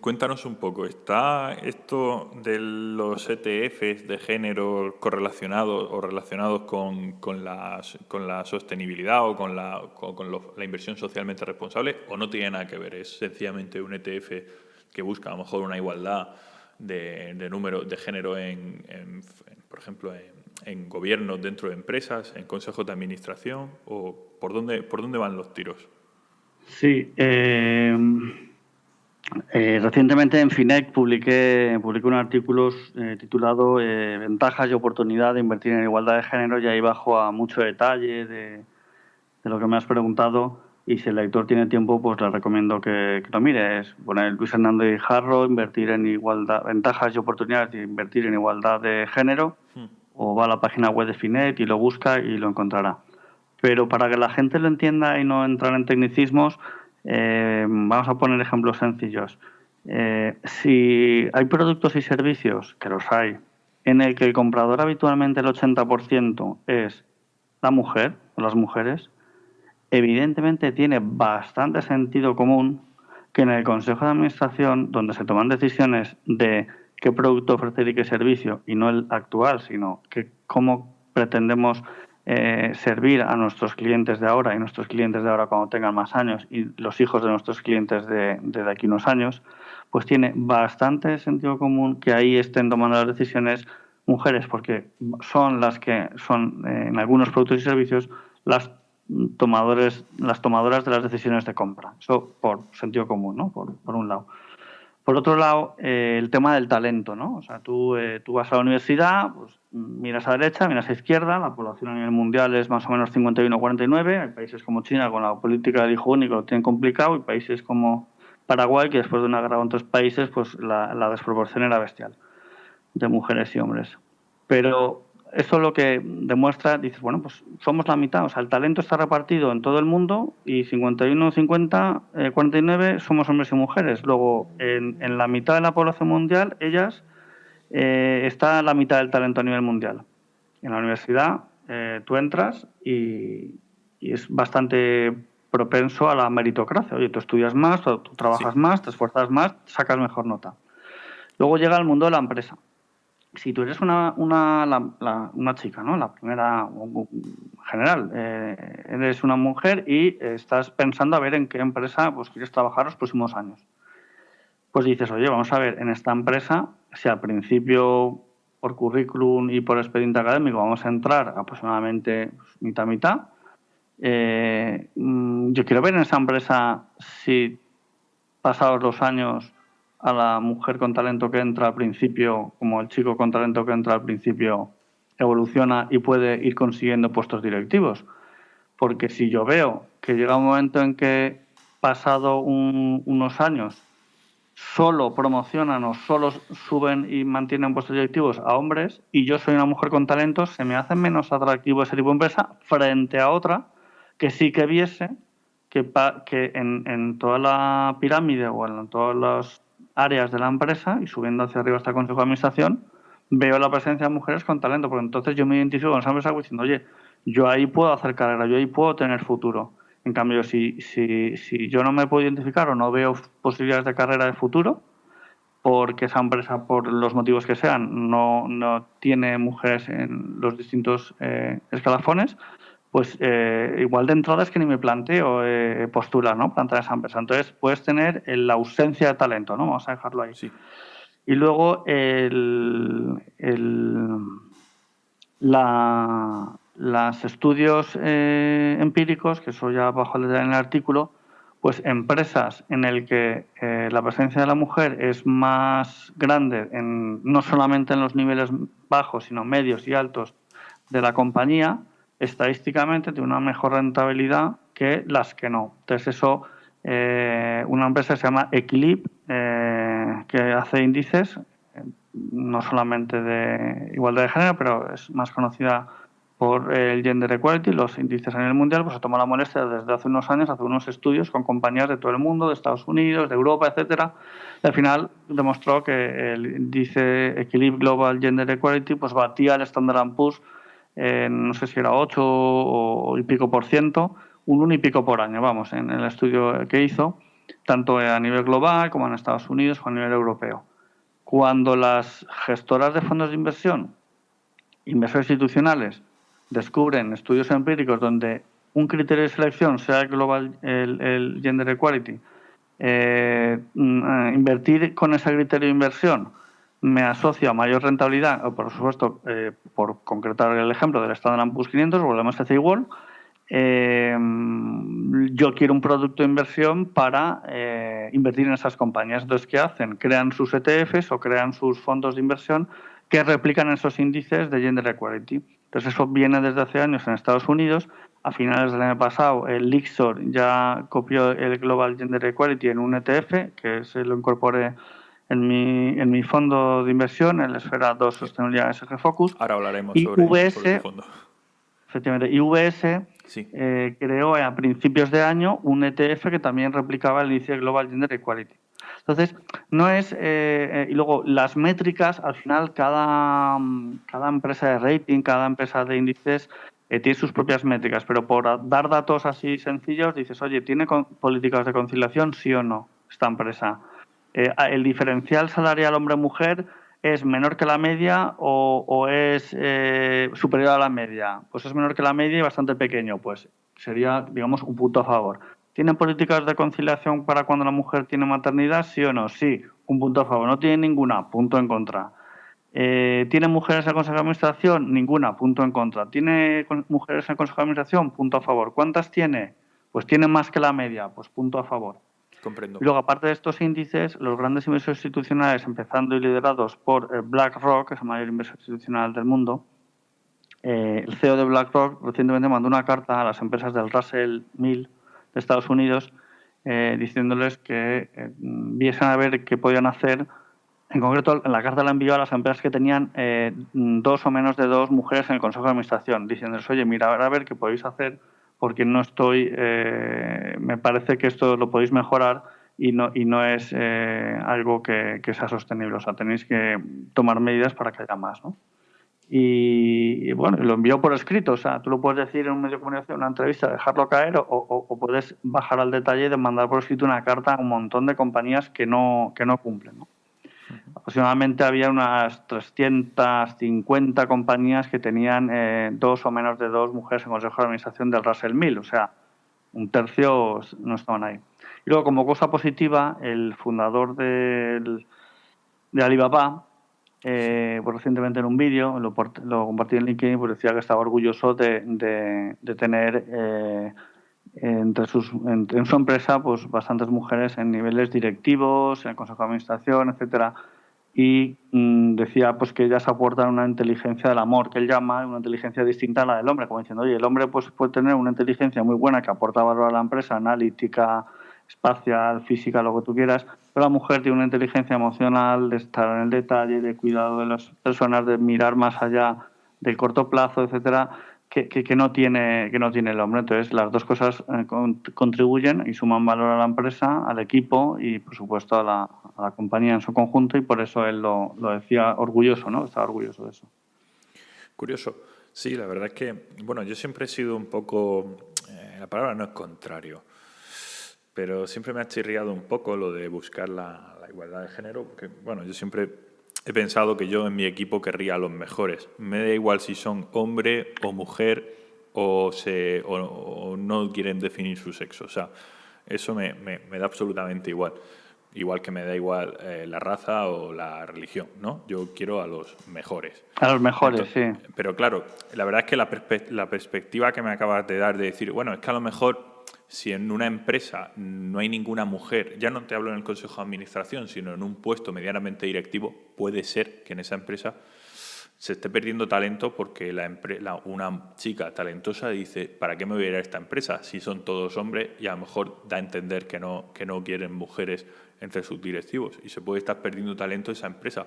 Cuéntanos un poco, ¿está esto de los ETFs de género correlacionados o relacionados con la sostenibilidad o con la inversión socialmente responsable, o no tiene nada que ver? ¿Es sencillamente un ETF que busca a lo mejor una igualdad de número de género por ejemplo, en gobiernos dentro de empresas, en consejos de administración? ¿O por dónde van los tiros? Sí, recientemente en FINEC publiqué un artículo titulado Ventajas y oportunidad de invertir en igualdad de género, y ahí bajo a mucho detalle de lo que me has preguntado, y si el lector tiene tiempo, pues le recomiendo que lo mire. Es poner Luis Hernández Hierro, invertir en igualdad, ventajas y oportunidades de invertir en igualdad de género, o va a la página web de FINEC y lo busca y lo encontrará. Pero para que la gente lo entienda y no entrar en tecnicismos, vamos a poner ejemplos sencillos. Si hay productos y servicios, que los hay, en el que el comprador habitualmente el 80% es la mujer o las mujeres, evidentemente tiene bastante sentido común que en el Consejo de Administración, donde se toman decisiones de qué producto ofrecer y qué servicio, y no el actual, sino que cómo pretendemos servir a nuestros clientes de ahora y nuestros clientes de ahora cuando tengan más años, y los hijos de nuestros clientes de aquí unos años, pues tiene bastante sentido común que ahí estén tomando las decisiones mujeres, porque son las que son, en algunos productos y servicios, las tomadoras de las decisiones de compra. Eso por sentido común, ¿no? Por un lado. Por otro lado, el tema del talento, ¿no? O sea, tú vas a la universidad, pues miras a derecha, miras a izquierda, la población a nivel mundial es más o menos 51-49, hay países como China con la política del hijo único lo tienen complicado, y países como Paraguay, que después de una guerra con otros países, pues la desproporción era bestial de mujeres y hombres. Pero eso lo que demuestra, dices, bueno, pues somos la mitad, o sea, el talento está repartido en todo el mundo, y 51-50, 49 somos hombres y mujeres. Luego, en la mitad de la población mundial, está la mitad del talento a nivel mundial. En la universidad tú entras y es bastante propenso a la meritocracia. Oye, tú estudias más, tú trabajas más, te esfuerzas más, sacas mejor nota. Luego llega el mundo de la empresa. Si tú eres una chica, ¿no? La primera, general, eres una mujer y estás pensando a ver en qué empresa pues quieres trabajar los próximos años. Pues dices, oye, vamos a ver, en esta empresa, si al principio por currículum y por expediente académico vamos a entrar aproximadamente mitad-mitad, yo quiero ver en esa empresa si pasados los años a la mujer con talento que entra al principio, como el chico con talento que entra al principio, evoluciona y puede ir consiguiendo puestos directivos. Porque si yo veo que llega un momento en que, pasado unos años, solo promocionan o solo suben y mantienen puestos directivos a hombres, y yo soy una mujer con talento, se me hace menos atractivo ese tipo de empresa frente a otra que sí que viese que en toda la pirámide o en todas las áreas de la empresa, y subiendo hacia arriba hasta el Consejo de Administración, veo la presencia de mujeres con talento, porque entonces yo me identifico con esa empresa diciendo, oye, yo ahí puedo hacer carrera, yo ahí puedo tener futuro. En cambio, si yo no me puedo identificar o no veo posibilidades de carrera de futuro, porque esa empresa, por los motivos que sean, no tiene mujeres en los distintos escalafones, pues igual de entrada es que ni me planteo postular, ¿no? Plantar esa empresa. Entonces puedes tener la ausencia de talento, ¿no? Vamos a dejarlo ahí. Sí. Y luego los estudios empíricos, que eso ya bajo en el artículo, pues empresas en el que la presencia de la mujer es más grande, no solamente en los niveles bajos, sino medios y altos de la compañía, estadísticamente tiene una mejor rentabilidad que las que no. Entonces eso, una empresa se llama Equilib, que hace índices, no solamente de igualdad de género, pero es más conocida por el Gender Equality, los índices a nivel mundial, pues se tomó la molestia desde hace unos años hacer unos estudios con compañías de todo el mundo, de Estados Unidos, de Europa, etcétera, y al final demostró que el índice Equilibre Global Gender Equality pues batía el Standard & Poor's, no sé si era 8 o y pico por ciento, un 1 y pico por año, vamos, en el estudio que hizo, tanto a nivel global como en Estados Unidos como a nivel europeo. Cuando las gestoras de fondos de inversión, inversores institucionales, descubren estudios empíricos donde un criterio de selección sea el Gender Equality, invertir con ese criterio de inversión me asocia a mayor rentabilidad, o por supuesto, por concretar el ejemplo del Standard & Poor's 500, volvemos a decir igual, yo quiero un producto de inversión para invertir en esas compañías. Entonces, ¿qué hacen? Crean sus ETFs o crean sus fondos de inversión que replican esos índices de Gender Equality. Entonces, eso viene desde hace años en Estados Unidos. A finales del año pasado, el Lixor ya copió el Global Gender Equality en un ETF, que se lo incorporé en mi fondo de inversión, el Esfera 2 Sostenibilidad SG Focus. Ahora hablaremos y sobre VS, tu fondo. efectivamente, y VS Sí. creó a principios de año un ETF que también replicaba el índice Global Gender Equality. Entonces, no es... y luego, las métricas, al final, cada empresa de rating, cada empresa de índices tiene sus propias métricas, pero por dar datos así sencillos, dices, oye, ¿tiene políticas de conciliación, sí o no, esta empresa? ¿El diferencial salarial hombre-mujer es menor que la media o es superior a la media? Pues es menor que la media y bastante pequeño, pues sería, digamos, un punto a favor. ¿Tienen políticas de conciliación para cuando la mujer tiene maternidad? Sí o no, sí, un punto a favor. No tiene ninguna, punto en contra. ¿Tiene mujeres en el Consejo de Administración? Ninguna, punto en contra. ¿Tiene mujeres en el Consejo de Administración? Punto a favor. ¿Cuántas tiene? Pues tiene más que la media, pues punto a favor. Comprendo. Y luego, aparte de estos índices, los grandes inversores institucionales, empezando y liderados por BlackRock, que es el mayor inversor institucional del mundo, el CEO de BlackRock recientemente mandó una carta a las empresas del Russell 1000 de Estados Unidos diciéndoles que viesen a ver qué podían hacer. En concreto, en la carta la envió a las empresas que tenían 2 o menos de 2 mujeres en el Consejo de Administración, diciéndoles, oye, mira, a ver qué podéis hacer, porque no estoy... me parece que esto lo podéis mejorar y no es algo que sea sostenible. O sea, tenéis que tomar medidas para que haya más, ¿no? Y bueno, lo envió por escrito. O sea, tú lo puedes decir en un medio de comunicación, en una entrevista, dejarlo caer o puedes bajar al detalle de mandar por escrito una carta a un montón de compañías que no cumplen, ¿no? Aproximadamente había unas 350 compañías que tenían 2 o menos de 2 mujeres en consejo de administración del Russell 1000, o sea, un tercio no estaban ahí. Y luego, como cosa positiva, el fundador de Alibaba, pues recientemente en un vídeo, lo compartí en LinkedIn, pues decía que estaba orgulloso de tener en su empresa pues bastantes mujeres en niveles directivos, en el consejo de administración, etcétera. Y decía pues que ellas aportan una inteligencia del amor, que él llama, una inteligencia distinta a la del hombre, como diciendo, oye, el hombre pues puede tener una inteligencia muy buena que aporta valor a la empresa, analítica, espacial, física, lo que tú quieras, pero la mujer tiene una inteligencia emocional, de estar en el detalle, de cuidado de las personas, de mirar más allá del corto plazo, etcétera, que no tiene el hombre. Entonces, las dos cosas contribuyen y suman valor a la empresa, al equipo y, por supuesto, a la compañía en su conjunto, y por eso él lo decía orgulloso, ¿no? Estaba orgulloso de eso. Curioso. Sí, la verdad es que, bueno, yo siempre he sido un poco, la palabra no es contrario, pero siempre me ha chirriado un poco lo de buscar la igualdad de género, porque, bueno, yo siempre he pensado que yo en mi equipo querría a los mejores. Me da igual si son hombre o mujer o no quieren definir su sexo. O sea, eso me da absolutamente igual. Igual que me da igual la raza o la religión, ¿no? Yo quiero a los mejores. A los mejores, sí. Pero claro, la verdad es que la perspectiva que me acabas de dar de decir, bueno, es que a lo mejor si en una empresa no hay ninguna mujer, ya no te hablo en el Consejo de Administración, sino en un puesto medianamente directivo, puede ser que en esa empresa se esté perdiendo talento porque una chica talentosa dice, ¿para qué me voy a ir a esta empresa si son todos hombres? Y a lo mejor da a entender que no quieren mujeres entre sus directivos y se puede estar perdiendo talento esa empresa.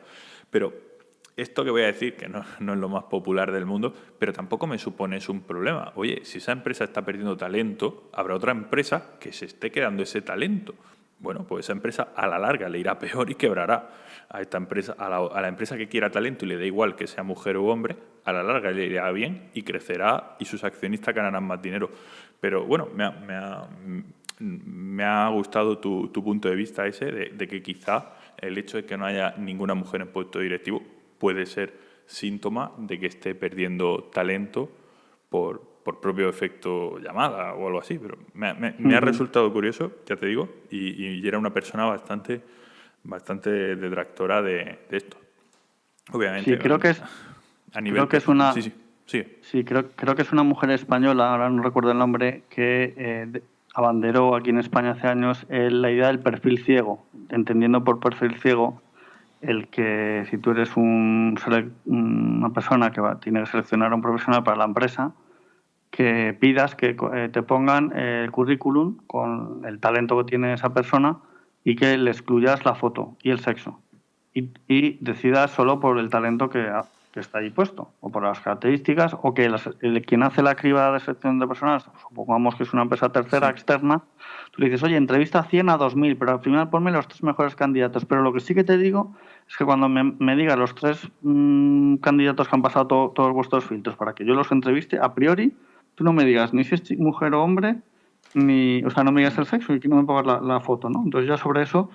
Pero esto que voy a decir, que no es lo más popular del mundo, pero tampoco me supone eso un problema. Oye, si esa empresa está perdiendo talento, habrá otra empresa que se esté quedando ese talento. Bueno, pues esa empresa a la larga le irá peor y quebrará. A esta empresa, a la empresa que quiera talento y le da igual que sea mujer o hombre, a la larga le irá bien y crecerá y sus accionistas ganarán más dinero. Pero bueno, me ha gustado tu punto de vista ese de que quizá el hecho de que no haya ninguna mujer en puesto directivo puede ser síntoma de que esté perdiendo talento por propio efecto llamada o algo así. Pero me ha resultado curioso, ya te digo, y era una persona bastante detractora de esto. Obviamente. Sí, creo que es, a nivel creo que es una... Sí. Sí, creo que es una mujer española, ahora no recuerdo el nombre, que abanderó aquí en España hace años la idea del perfil ciego, entendiendo por perfil ciego el que si tú eres una persona que tiene que seleccionar a un profesional para la empresa, que pidas que te pongan el currículum con el talento que tiene esa persona y que le excluyas la foto y el sexo y decidas solo por el talento que está ahí puesto o por las características, o que quien hace la criba de selección de personas, supongamos que es una empresa tercera, sí, externa, tú le dices, oye, entrevista 100 a 2000, pero al final ponme los 3 mejores candidatos. Pero lo que sí que te digo es que cuando me digas los 3 candidatos que han pasado todos vuestros filtros para que yo los entreviste, a priori tú no me digas ni si es mujer o hombre, o sea, no me digas el sexo y que no me pongas la foto, ¿no? Entonces ya sobre eso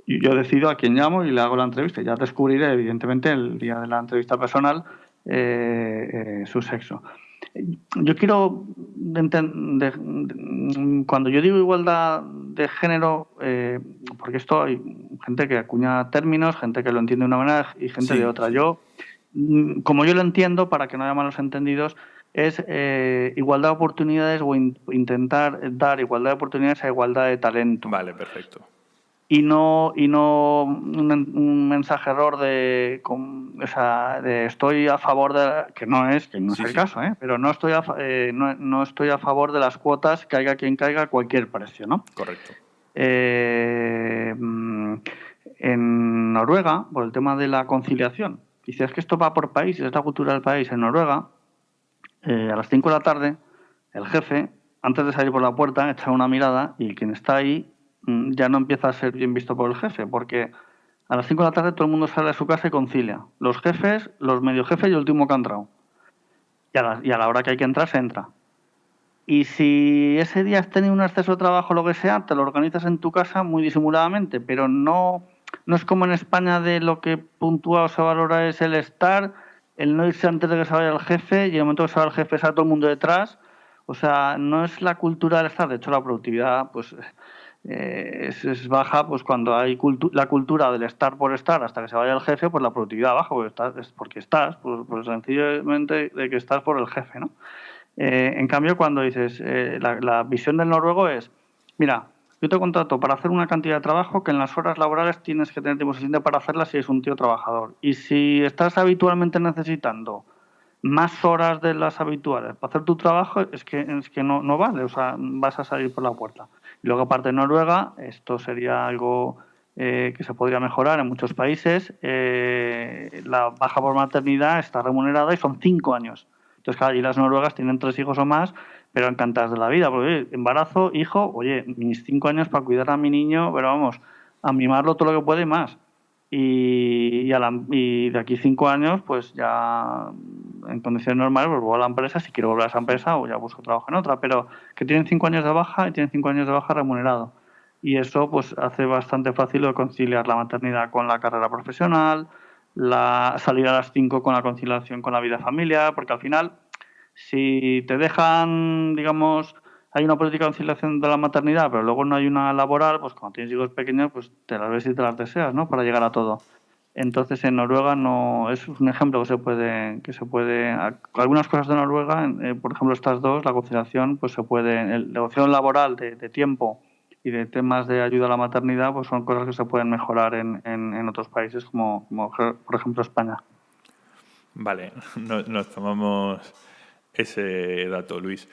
yo decido a quién llamo y le hago la entrevista. Ya descubriré, evidentemente, el día de la entrevista personal su sexo. Yo quiero, cuando yo digo igualdad de género, porque esto hay gente que acuña términos, gente que lo entiende de una manera y gente de otra. Sí. Yo, como yo lo entiendo, para que no haya malos entendidos, es igualdad de oportunidades o intentar dar igualdad de oportunidades a igualdad de talento. Vale, perfecto. Y no un mensaje error de estoy a favor de, que no es el caso, pero no estoy no estoy a favor de las cuotas, caiga quien caiga a cualquier precio, ¿no? Correcto. En Noruega, por el tema de la conciliación, dices que esto va por países, es la cultura del país. En Noruega, a las 5 de la tarde, el jefe, antes de salir por la puerta, echa una mirada y quien está ahí ya no empieza a ser bien visto por el jefe, porque a las 5 de la tarde todo el mundo sale a su casa y concilia. Los jefes, los medio jefes y el último que ha entrado. Y a la hora que hay que entrar, se entra. Y si ese día has tenido un exceso de trabajo o lo que sea, te lo organizas en tu casa muy disimuladamente, pero no es como en España, de lo que puntúa o se valora es el estar, el no irse antes de que se vaya el jefe, y en el momento que se vaya el jefe sale todo el mundo detrás. O sea, no es la cultura del estar. De hecho, la productividad pues es baja, pues cuando hay la cultura del estar por estar hasta que se vaya el jefe, pues la productividad baja, porque estás, pues sencillamente de que estás por el jefe, ¿no? En cambio, cuando dices, la visión del noruego es, mira, yo te contrato para hacer una cantidad de trabajo que en las horas laborales tienes que tener tiempo suficiente para hacerla si eres un tío trabajador. Y si estás habitualmente necesitando más horas de las habituales para hacer tu trabajo, es que no vale, o sea, vas a salir por la puerta. Y luego, aparte de Noruega, esto sería algo que se podría mejorar en muchos países. La baja por maternidad está remunerada y son 5 años. Entonces, claro, allí las noruegas tienen 3 hijos o más, pero encantadas de la vida, porque oye, embarazo, hijo, oye, mis 5 años para cuidar a mi niño, pero vamos, a mimarlo todo lo que puede y más. Y de aquí 5 años, pues ya en condiciones normales, pues vuelvo a la empresa, si quiero volver a esa empresa o ya busco trabajo en otra, pero que tienen 5 años de baja y tienen 5 años de baja remunerado. Y eso pues hace bastante fácil lo de conciliar la maternidad con la carrera profesional, la salir a las 5 con la conciliación con la vida familiar, porque al final, si te dejan, digamos, hay una política de conciliación de la maternidad, pero luego no hay una laboral, pues cuando tienes hijos pequeños, pues te las ves y te las deseas, ¿no? Para llegar a todo. Entonces en Noruega no es un ejemplo algunas cosas de Noruega, por ejemplo estas dos, la conciliación, pues se puede, la negociación laboral de tiempo y de temas de ayuda a la maternidad, pues son cosas que se pueden mejorar en otros países como por ejemplo España. Vale, nos tomamos ese dato, Luis.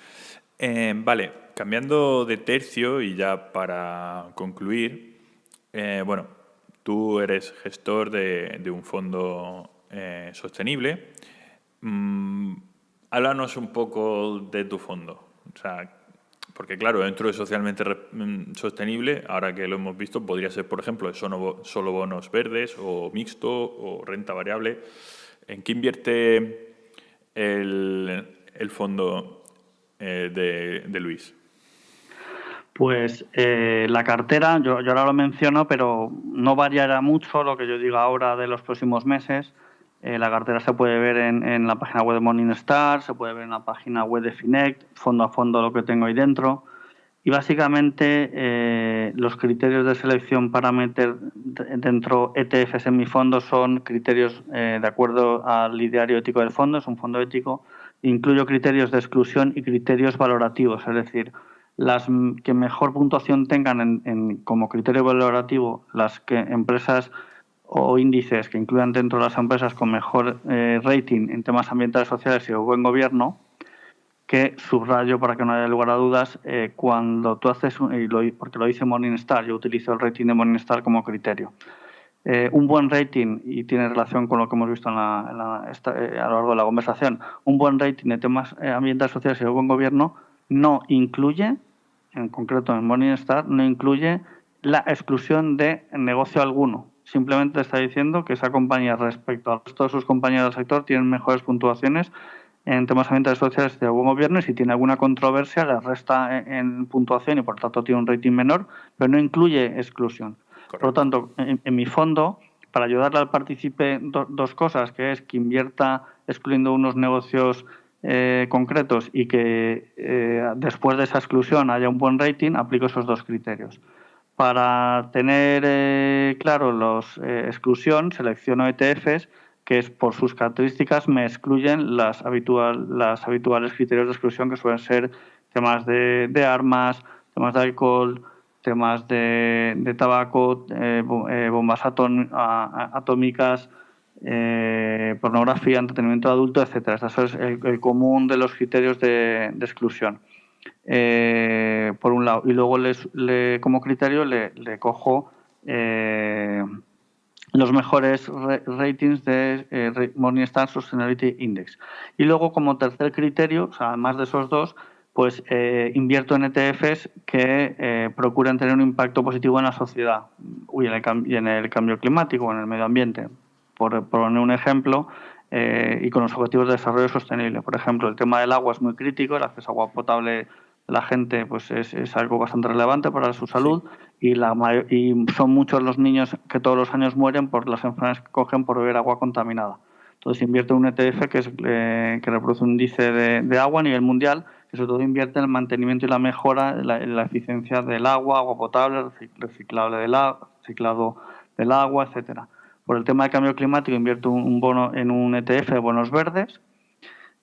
Vale, cambiando de tercio y ya para concluir, bueno, tú eres gestor de un fondo sostenible. Háblanos un poco de tu fondo. O sea, porque claro, dentro de socialmente sostenible, ahora que lo hemos visto, podría ser, por ejemplo, solo bonos verdes o mixto o renta variable. ¿En qué invierte el fondo de Luis? Pues la cartera, yo ahora lo menciono, pero no variará mucho lo que yo diga ahora de los próximos meses. La cartera se puede ver en la página web de Morningstar, se puede ver en la página web de Finect, fondo a fondo lo que tengo ahí dentro. Y básicamente los criterios de selección para meter dentro ETFs en mi fondo son criterios de acuerdo al ideario ético del fondo, es un fondo ético. Incluyo criterios de exclusión y criterios valorativos, es decir, las que mejor puntuación tengan como criterio valorativo, las que empresas o índices que incluyan dentro de las empresas con mejor rating en temas ambientales, sociales y de buen gobierno, que subrayo para que no haya lugar a dudas, cuando tú haces, porque lo dice Morningstar, yo utilizo el rating de Morningstar como criterio. Un buen rating, y tiene relación con lo que hemos visto a lo largo de la conversación, un buen rating de temas ambientales, sociales y de buen gobierno no incluye, en concreto en Morningstar, no incluye la exclusión de negocio alguno. Simplemente está diciendo que esa compañía respecto al resto de sus compañías del sector tienen mejores puntuaciones en temas ambientales, sociales de buen gobierno, y si tiene alguna controversia le resta en puntuación y por tanto tiene un rating menor, pero no incluye exclusión. Correcto. Por lo tanto, en mi fondo, para ayudarle al partícipe, dos cosas, que es que invierta excluyendo unos negocios concretos y que después de esa exclusión haya un buen rating, aplico esos dos criterios. Para tener claro los exclusión, selecciono ETFs que es por sus características me excluyen las habituales criterios de exclusión, que suelen ser temas de armas, temas de alcohol, temas de tabaco, bombas atómicas, pornografía, entretenimiento adulto, etcétera. Eso es el común de los criterios de exclusión. Por un lado, y luego como criterio le cojo los mejores ratings de Morningstar Sustainability Index. Y luego, como tercer criterio, o sea, además de esos dos, pues invierto en ETFs que procuren tener un impacto positivo en la sociedad y en el cambio climático, en el medio ambiente. Por poner un ejemplo, y con los objetivos de desarrollo sostenible. Por ejemplo, el tema del agua es muy crítico, el acceso a agua potable de la gente pues es algo bastante relevante para su salud, sí. Y son muchos los niños que todos los años mueren por las enfermedades que cogen por beber agua contaminada. Entonces invierte un ETF que reproduce un índice de agua a nivel mundial, que sobre todo invierte en el mantenimiento y la mejora, en la eficiencia del agua potable, reciclado del agua, etcétera. Por el tema de cambio climático invierto un bono en un ETF de bonos verdes.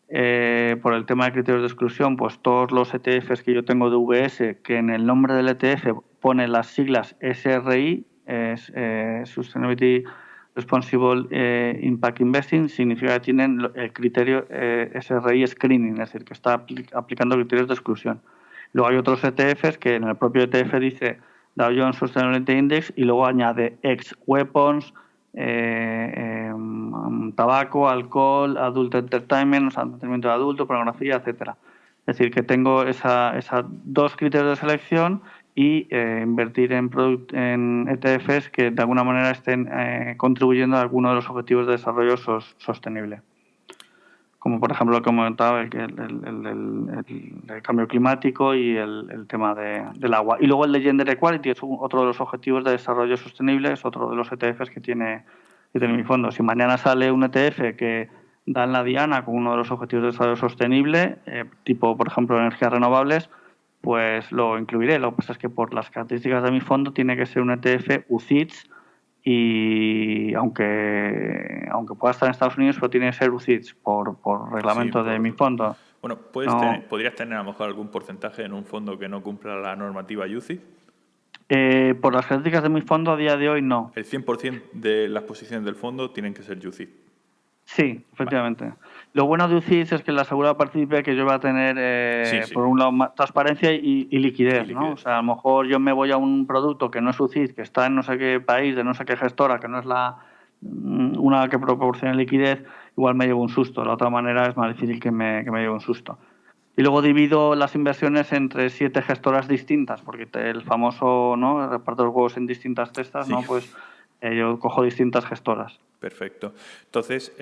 Por el tema de criterios de exclusión, pues todos los ETFs que yo tengo de VS, que en el nombre del ETF pone las siglas SRI, Sustainability Responsible Impact Investing, significa que tienen el criterio SRI Screening, es decir, que está aplicando criterios de exclusión. Luego hay otros ETFs que en el propio ETF dice Dow Jones Sustainability Index y luego añade ex-weapons, tabaco, alcohol, adult entertainment, o sea, entretenimiento de adulto, pornografía, etcétera. Es decir, que tengo esas dos criterios de selección y invertir en ETFs que de alguna manera estén contribuyendo a alguno de los objetivos de desarrollo sostenible. Como por ejemplo lo que comentaba, el cambio climático y el tema del agua. Y luego el de Gender Equality es otro de los objetivos de desarrollo sostenible, es otro de los ETFs que tiene mi fondo. Si mañana sale un ETF que da en la diana con uno de los objetivos de desarrollo sostenible, tipo por ejemplo energías renovables, pues lo incluiré. Lo que pasa es que por las características de mi fondo tiene que ser un ETF UCITS, y aunque pueda estar en Estados Unidos, pero tiene que ser UCITS por reglamento de mi fondo. Bueno, ¿podrías tener a lo mejor algún porcentaje en un fondo que no cumpla la normativa UCITS? Por las características de mi fondo, a día de hoy, no. ¿El 100% de las posiciones del fondo tienen que ser UCITS? Sí, efectivamente. Vale. Lo bueno de UCITS es que el asegurado participe que yo voy a tener, por un lado, más transparencia y liquidez, ¿no? O sea, a lo mejor yo me voy a un producto que no es UCITS, que está en no sé qué país, de no sé qué gestora, que no es una que proporcione liquidez, igual me llevo un susto. De la otra manera es más difícil que me lleve un susto. Y luego divido las inversiones entre 7 gestoras distintas, porque el famoso, ¿no?, reparto los huevos en distintas cestas, ¿no? Pues yo cojo distintas gestoras. Perfecto. Entonces,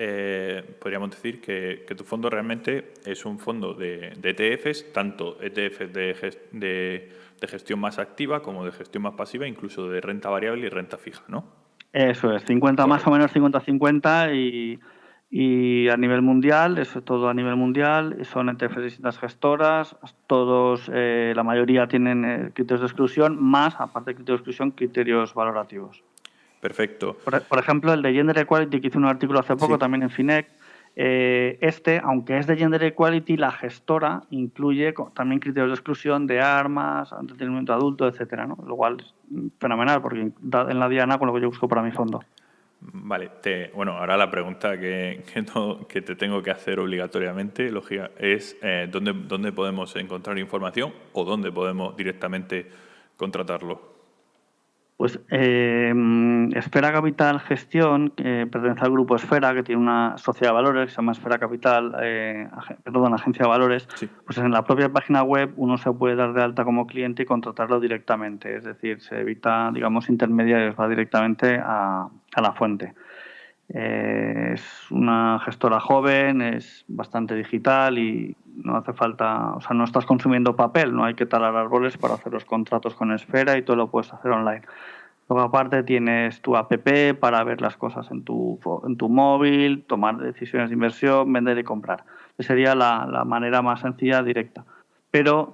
podríamos decir que tu fondo realmente es un fondo de ETFs, tanto ETFs de gestión más activa como de gestión más pasiva, incluso de renta variable y renta fija, ¿no? Eso es, 50 correcto. Más o menos 50-50 y a nivel mundial, eso todo a nivel mundial, son ETFs de distintas gestoras, todos, la mayoría tienen criterios de exclusión, más, aparte de criterios de exclusión, criterios valorativos. Perfecto. Por ejemplo, el de Gender Equality, que hice un artículo hace poco también en FINEC, aunque es de Gender Equality, la gestora incluye también criterios de exclusión de armas, entretenimiento adulto, etcétera, ¿no? Lo cual es fenomenal, porque da en la diana con lo que yo busco para mi fondo. Vale, ahora la pregunta que te tengo que hacer obligatoriamente, lógica, es ¿dónde podemos encontrar información o dónde podemos directamente contratarlo? Pues Esfera Capital Gestión, que pertenece al grupo Esfera, que tiene una sociedad de valores que se llama Esfera Capital, Agencia de Valores, pues en la propia página web uno se puede dar de alta como cliente y contratarlo directamente. Es decir, se evita, digamos, intermediarios, va directamente a la fuente. Es una gestora joven, es bastante digital y no hace falta, o sea, no estás consumiendo papel, no hay que talar árboles para hacer los contratos con Esfera y todo lo puedes hacer online. Luego aparte tienes tu app para ver las cosas en tu móvil, tomar decisiones de inversión, vender y comprar. Esa sería la manera más sencilla, directa. Pero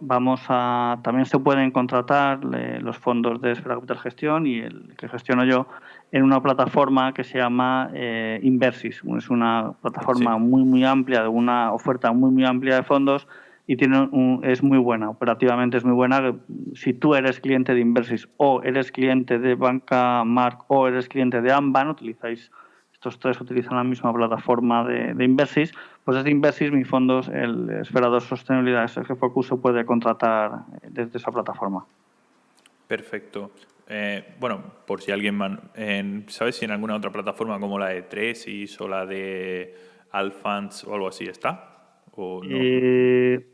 también se pueden contratar los fondos de Esfera Capital Gestión y el que gestiono yo en una plataforma que se llama Inversis. Es una plataforma muy amplia, de una oferta muy amplia de fondos y es muy buena, operativamente es muy buena. Si tú eres cliente de Inversis o eres cliente de Banca Mark o eres cliente de Amban, estos tres utilizan la misma plataforma de Inversis, pues desde Inversis, mi fondo, el Esfera 2 Sostenibilidad SG Focus, se puede contratar desde esa plataforma. Perfecto. Por si alguien ¿sabes si en alguna otra plataforma como la de Tresis o la de Alphans o algo así está? ¿O no?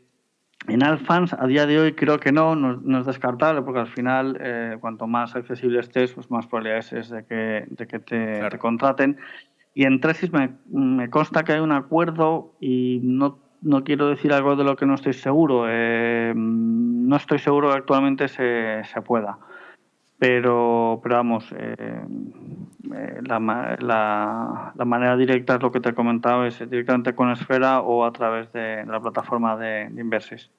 En Alphans, a día de hoy, creo que no es descartable, porque al final, cuanto más accesible estés, pues más probabilidades es de que te contraten. Y en Tresis me consta que hay un acuerdo y no quiero decir algo de lo que no estoy seguro. No estoy seguro que actualmente se pueda. Pero vamos, la manera directa es lo que te he comentado, es directamente con Esfera o a través de la plataforma de Inversis.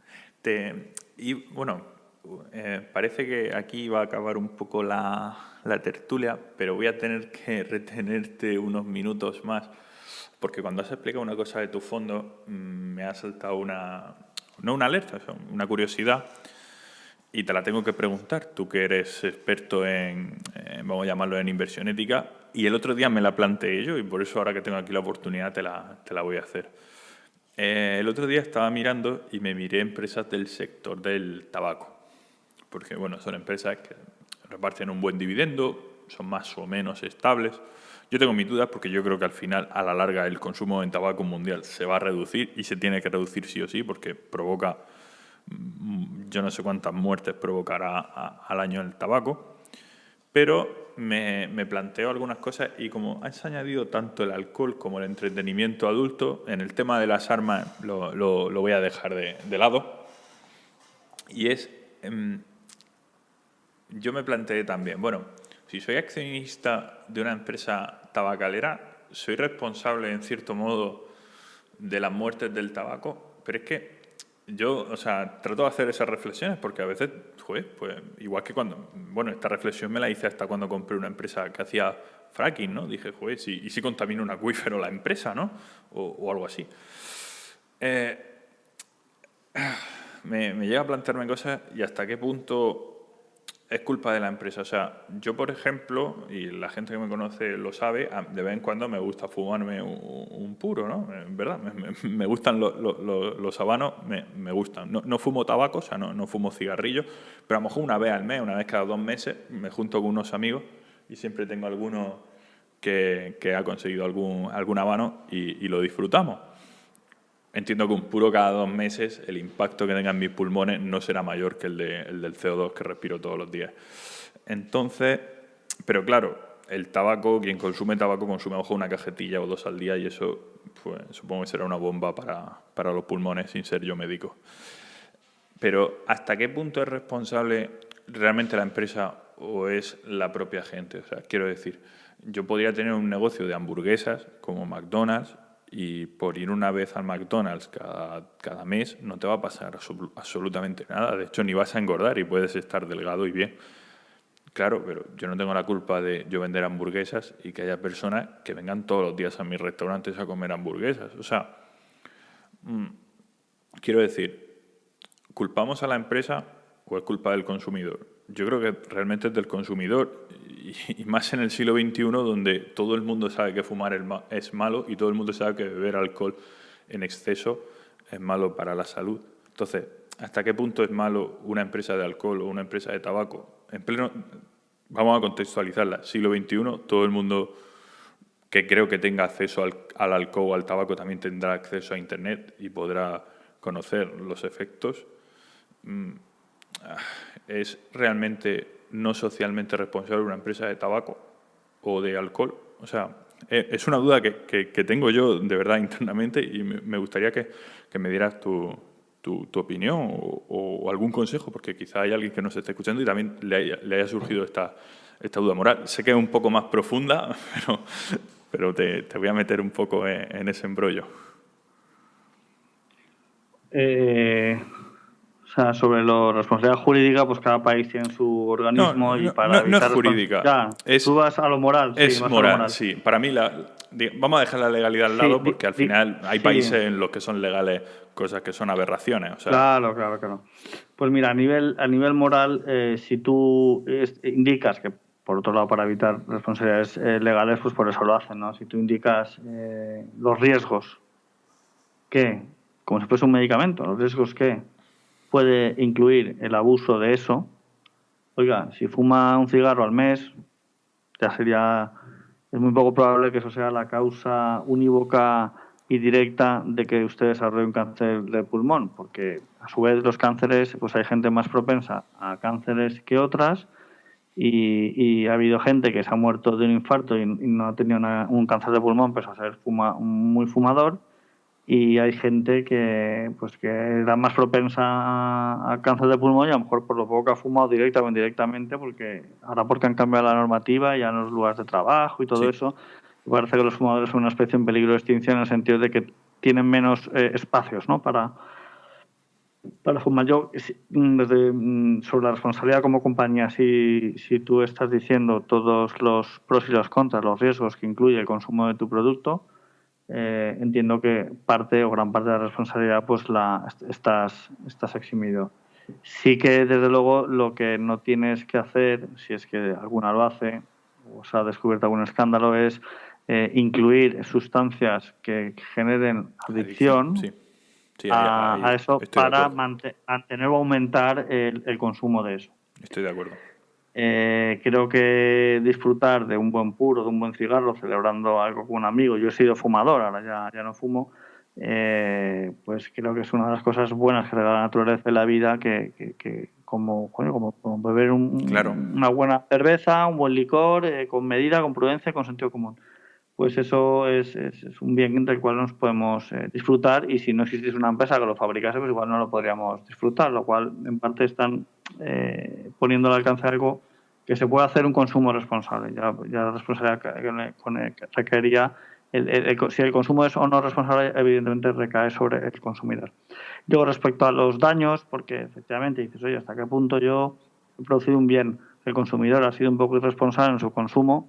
Parece que aquí va a acabar un poco la tertulia, pero voy a tener que retenerte unos minutos más, porque cuando has explicado una cosa de tu fondo, me ha saltado no una alerta, una curiosidad. Y te la tengo que preguntar, tú que eres experto vamos a llamarlo, en inversión ética, y el otro día me la planteé yo y por eso ahora que tengo aquí la oportunidad te la voy a hacer. El otro día estaba mirando y me miré empresas del sector del tabaco, porque son empresas que reparten un buen dividendo, son más o menos estables, Yo tengo mis dudas porque yo creo que al final, a la larga, el consumo en tabaco mundial se va a reducir y se tiene que reducir sí o sí porque provoca, yo no sé cuántas muertes provocará al año el tabaco. Pero me planteo algunas cosas y como has añadido tanto el alcohol como el entretenimiento adulto, en el tema de las armas lo voy a dejar de lado. Y yo me planteé también, bueno, si soy accionista de una empresa tabacalera, soy responsable en cierto modo de las muertes del tabaco, pero es que yo, o sea, trato de hacer esas reflexiones porque a veces, joder, pues igual que cuando, bueno, esta reflexión me la hice hasta cuando compré una empresa que hacía fracking, ¿no? Dije, joder, ¿y si contamina un acuífero la empresa, ¿no? O algo así. Me llega a plantearme cosas y hasta qué punto es culpa de la empresa. O sea, yo, por ejemplo, y la gente que me conoce lo sabe, de vez en cuando me gusta fumarme un puro, ¿no? En verdad, me gustan los habanos, me gustan. No fumo tabaco, o sea, no fumo cigarrillos, pero a lo mejor una vez al mes, una vez cada 2 meses, me junto con unos amigos y siempre tengo alguno que ha conseguido algún habano y lo disfrutamos. Entiendo que un puro cada 2 meses, el impacto que tenga en mis pulmones no será mayor que el del CO2 que respiro todos los días. Entonces, pero claro, el tabaco, quien consume tabaco consume a lo mejor una cajetilla o 2 al día y eso, pues supongo que será una bomba para los pulmones, sin ser yo médico. Pero ¿hasta qué punto es responsable realmente la empresa o es la propia gente? O sea, quiero decir, yo podría tener un negocio de hamburguesas como McDonald's, y por ir una vez al McDonald's cada mes no te va a pasar absolutamente nada. De hecho, ni vas a engordar y puedes estar delgado y bien. Claro, pero yo no tengo la culpa de yo vender hamburguesas y que haya personas que vengan todos los días a mis restaurantes a comer hamburguesas. O sea, quiero decir, ¿culpamos a la empresa o es culpa del consumidor? Yo creo que realmente es del consumidor y más en el siglo XXI donde todo el mundo sabe que fumar es malo y todo el mundo sabe que beber alcohol en exceso es malo para la salud. Entonces, ¿hasta qué punto es malo una empresa de alcohol o una empresa de tabaco? Vamos a contextualizarla, siglo XXI, todo el mundo que creo que tenga acceso al alcohol o al tabaco también tendrá acceso a Internet y podrá conocer los efectos. ¿Es realmente no socialmente responsable una empresa de tabaco o de alcohol? O sea, es una duda que tengo yo de verdad internamente y me gustaría que me dieras tu opinión o algún consejo, porque quizá hay alguien que nos esté escuchando y también le haya surgido esta duda moral. Sé que es un poco más profunda, pero te voy a meter un poco en ese embrollo. O sea, sobre la responsabilidad jurídica, pues cada país tiene su organismo y para No es evitar... jurídica. Tú vas a lo moral, sí, Es vas a lo moral, moral. sí. Para mí, vamos a dejar la legalidad al lado porque al final hay países en los que son legales cosas que son aberraciones. O sea, Claro. Pues mira, a nivel moral, si tú indicas que, por otro lado, para evitar responsabilidades legales, pues por eso lo hacen, ¿no? Si tú indicas los riesgos que, como si fuese un medicamento, los riesgos que puede incluir el abuso de eso. Oiga, si fuma un cigarro al mes, es muy poco probable que eso sea la causa unívoca y directa de que usted desarrolle un cáncer de pulmón, porque a su vez los cánceres, pues hay gente más propensa a cánceres que otras y ha habido gente que se ha muerto de un infarto y no ha tenido un cáncer de pulmón, pues a ser muy fumador. Y hay gente que era más propensa a cáncer de pulmón y a lo mejor por lo poco que ha fumado directa o indirectamente, porque han cambiado la normativa ya en los lugares de trabajo y todo eso, parece que los fumadores son una especie en peligro de extinción en el sentido de que tienen menos espacios, ¿no? para fumar. Yo, sobre la responsabilidad como compañía, si tú estás diciendo todos los pros y los contras, los riesgos que incluye el consumo de tu producto, entiendo que parte o gran parte de la responsabilidad pues estás eximido. Sí que desde luego lo que no tienes que hacer, si es que alguna lo hace o se ha descubierto algún escándalo, es incluir sustancias que generen adicción a eso para mantener o aumentar el consumo de eso. Estoy de acuerdo. Creo que disfrutar de un buen puro, de un buen cigarro, celebrando algo con un amigo. Yo he sido fumador, ahora ya no fumo. Pues creo que es una de las cosas buenas que regala la naturaleza y la vida, que como beber Claro. una buena cerveza, un buen licor, con medida, con prudencia, con sentido común. Pues eso es un bien del cual nos podemos disfrutar, y si no existiese una empresa que lo fabricase, pues igual no lo podríamos disfrutar, lo cual en parte están poniendo al alcance algo que se puede hacer un consumo responsable. Ya la responsabilidad que requeriría, si el consumo es o no responsable, evidentemente recae sobre el consumidor. Luego, respecto a los daños, porque efectivamente dices, oye, ¿hasta qué punto yo he producido un bien? El consumidor ha sido un poco irresponsable en su consumo,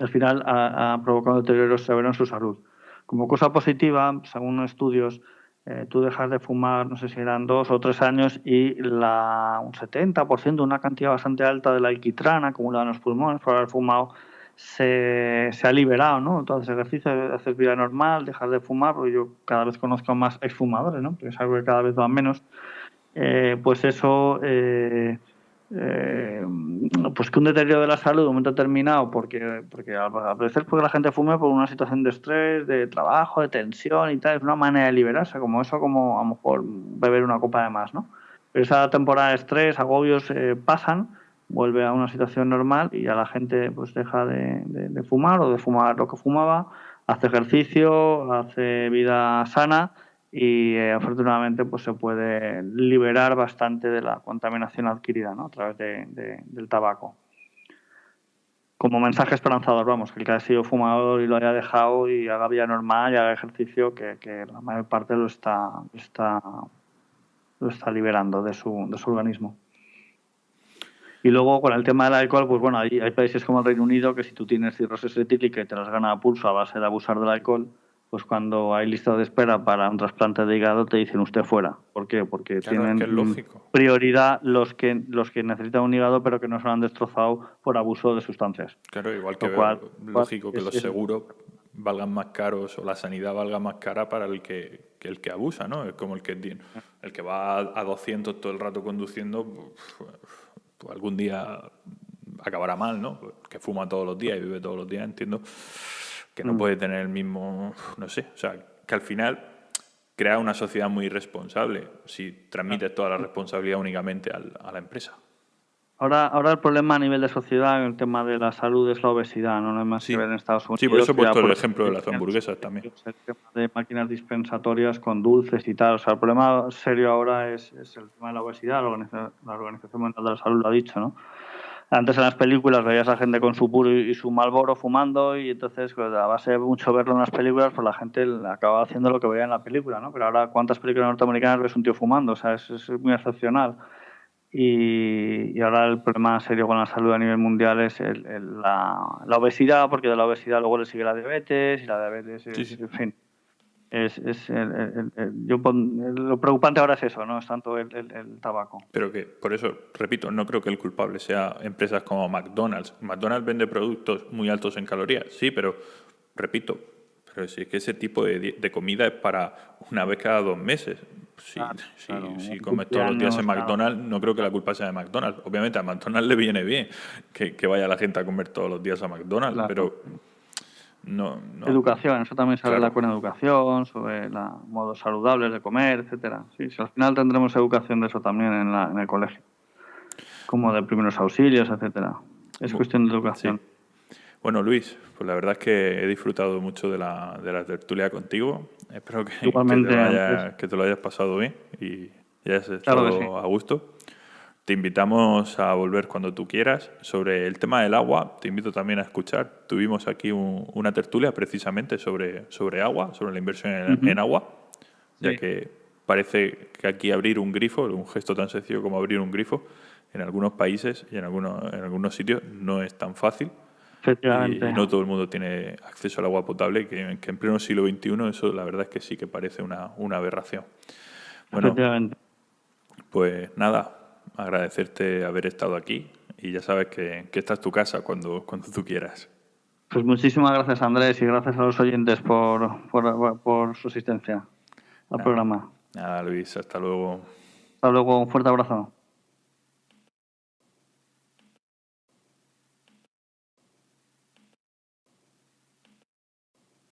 al final ha provocado deterioros severos en su salud. Como cosa positiva, según estudios, tú dejas de fumar, no sé si eran 2 o 3 años, y un 70%, una cantidad bastante alta de la alquitrán acumulada en los pulmones por haber fumado, se ha liberado, ¿no? Entonces, ejercicio, haces vida normal, dejas de fumar, porque yo cada vez conozco más exfumadores, ¿no? Porque es algo que cada vez van menos. Pues eso, pues que un deterioro de la salud en un momento determinado, porque a veces porque la gente fume por una situación de estrés, de trabajo, de tensión y tal, es una manera de liberarse, como eso, como a lo mejor beber una copa de más, ¿no? Pero esa temporada de estrés, agobios pasan, vuelve a una situación normal y ya la gente pues deja de fumar, o de fumar lo que fumaba, hace ejercicio, hace vida sana, y afortunadamente pues se puede liberar bastante de la contaminación adquirida, ¿no? A través del tabaco. Como mensaje esperanzador, vamos, que el que haya sido fumador y lo haya dejado y haga vida normal y haga ejercicio, que la mayor parte lo está liberando de su organismo. Y luego, con el tema del alcohol, pues bueno, hay países como el Reino Unido que, si tú tienes cirrosis etílica y te las gana a pulso a base de abusar del alcohol, pues cuando hay lista de espera para un trasplante de hígado te dicen usted fuera. ¿Por qué? Porque Claro, es que es tienen lógico. prioridad los que necesitan un hígado pero que no se lo han destrozado por abuso de sustancias. Claro, igual que Lo cual lógico que los es seguros valgan más caros, o la sanidad valga más cara para el que abusa, ¿no? Es como el que va a 200 todo el rato conduciendo, pues algún día acabará mal, ¿no? Que fuma todos los días y vive todos los días, entiendo que no puede tener el mismo, no sé, o sea, que al final crea una sociedad muy irresponsable si transmites toda la responsabilidad únicamente a la empresa. Ahora el problema a nivel de sociedad, el tema de la salud, es la obesidad, no hay más que Sí, ver en Estados sí, por Unidos. eso he Ya puesto el por ejemplo de las hamburguesas también. el tema de máquinas dispensatorias con dulces y tal. O sea, el problema serio ahora es el tema de la obesidad. La Organización Mundial de la Salud lo ha dicho, ¿no? Antes en las películas veías a gente con su puro y su Marlboro fumando, y entonces, pues, a base de mucho verlo en las películas, pues la gente acababa haciendo lo que veía en la película, ¿no? Pero ahora, ¿cuántas películas norteamericanas ves un tío fumando? O sea, es muy excepcional. Y ahora el problema serio con la salud a nivel mundial es la obesidad, porque de la obesidad luego le sigue la diabetes, y la diabetes Sí, sí. en fin. Lo preocupante ahora es eso, no es tanto el tabaco. Pero que, por eso, repito, no creo que el culpable sea empresas como McDonald's. McDonald's vende productos muy altos en calorías, sí, pero, repito, pero si es que ese tipo de comida es para una vez cada 2 meses. Claro, Si comes todos los días cumpleaños, en McDonald's, no creo que la culpa sea de McDonald's. Obviamente a McDonald's le viene bien que vaya la gente a comer todos los días a McDonald's, claro. pero no, Educación, eso también se habla claro. con educación, sobre modos saludables de comer, etcétera. Sí, al final tendremos educación de eso también en el colegio, como de primeros auxilios, etcétera. Es cuestión de Sí. educación. Bueno, Luis, pues la verdad es que he disfrutado mucho de la tertulia contigo. Espero Igualmente, Andrés. que te lo hayas pasado bien y hayas Claro que sí. estado a gusto. Te invitamos a volver cuando tú quieras. Sobre el tema del agua, te invito también a escuchar. Tuvimos aquí una tertulia precisamente sobre agua, sobre la inversión en agua, ya Sí. que parece que aquí abrir un grifo, un gesto tan sencillo como abrir un grifo, en algunos países y en algunos sitios no es tan fácil. Efectivamente. Y no todo el mundo tiene acceso al agua potable, que en pleno siglo XXI eso la verdad es que sí que parece una aberración. Bueno, Efectivamente. pues nada, agradecerte haber estado aquí y ya sabes que esta es tu casa cuando tú quieras. Pues muchísimas gracias, Andrés, y gracias a los oyentes por su asistencia al Nada, programa. nada, Luis, hasta luego. Hasta luego, un fuerte abrazo.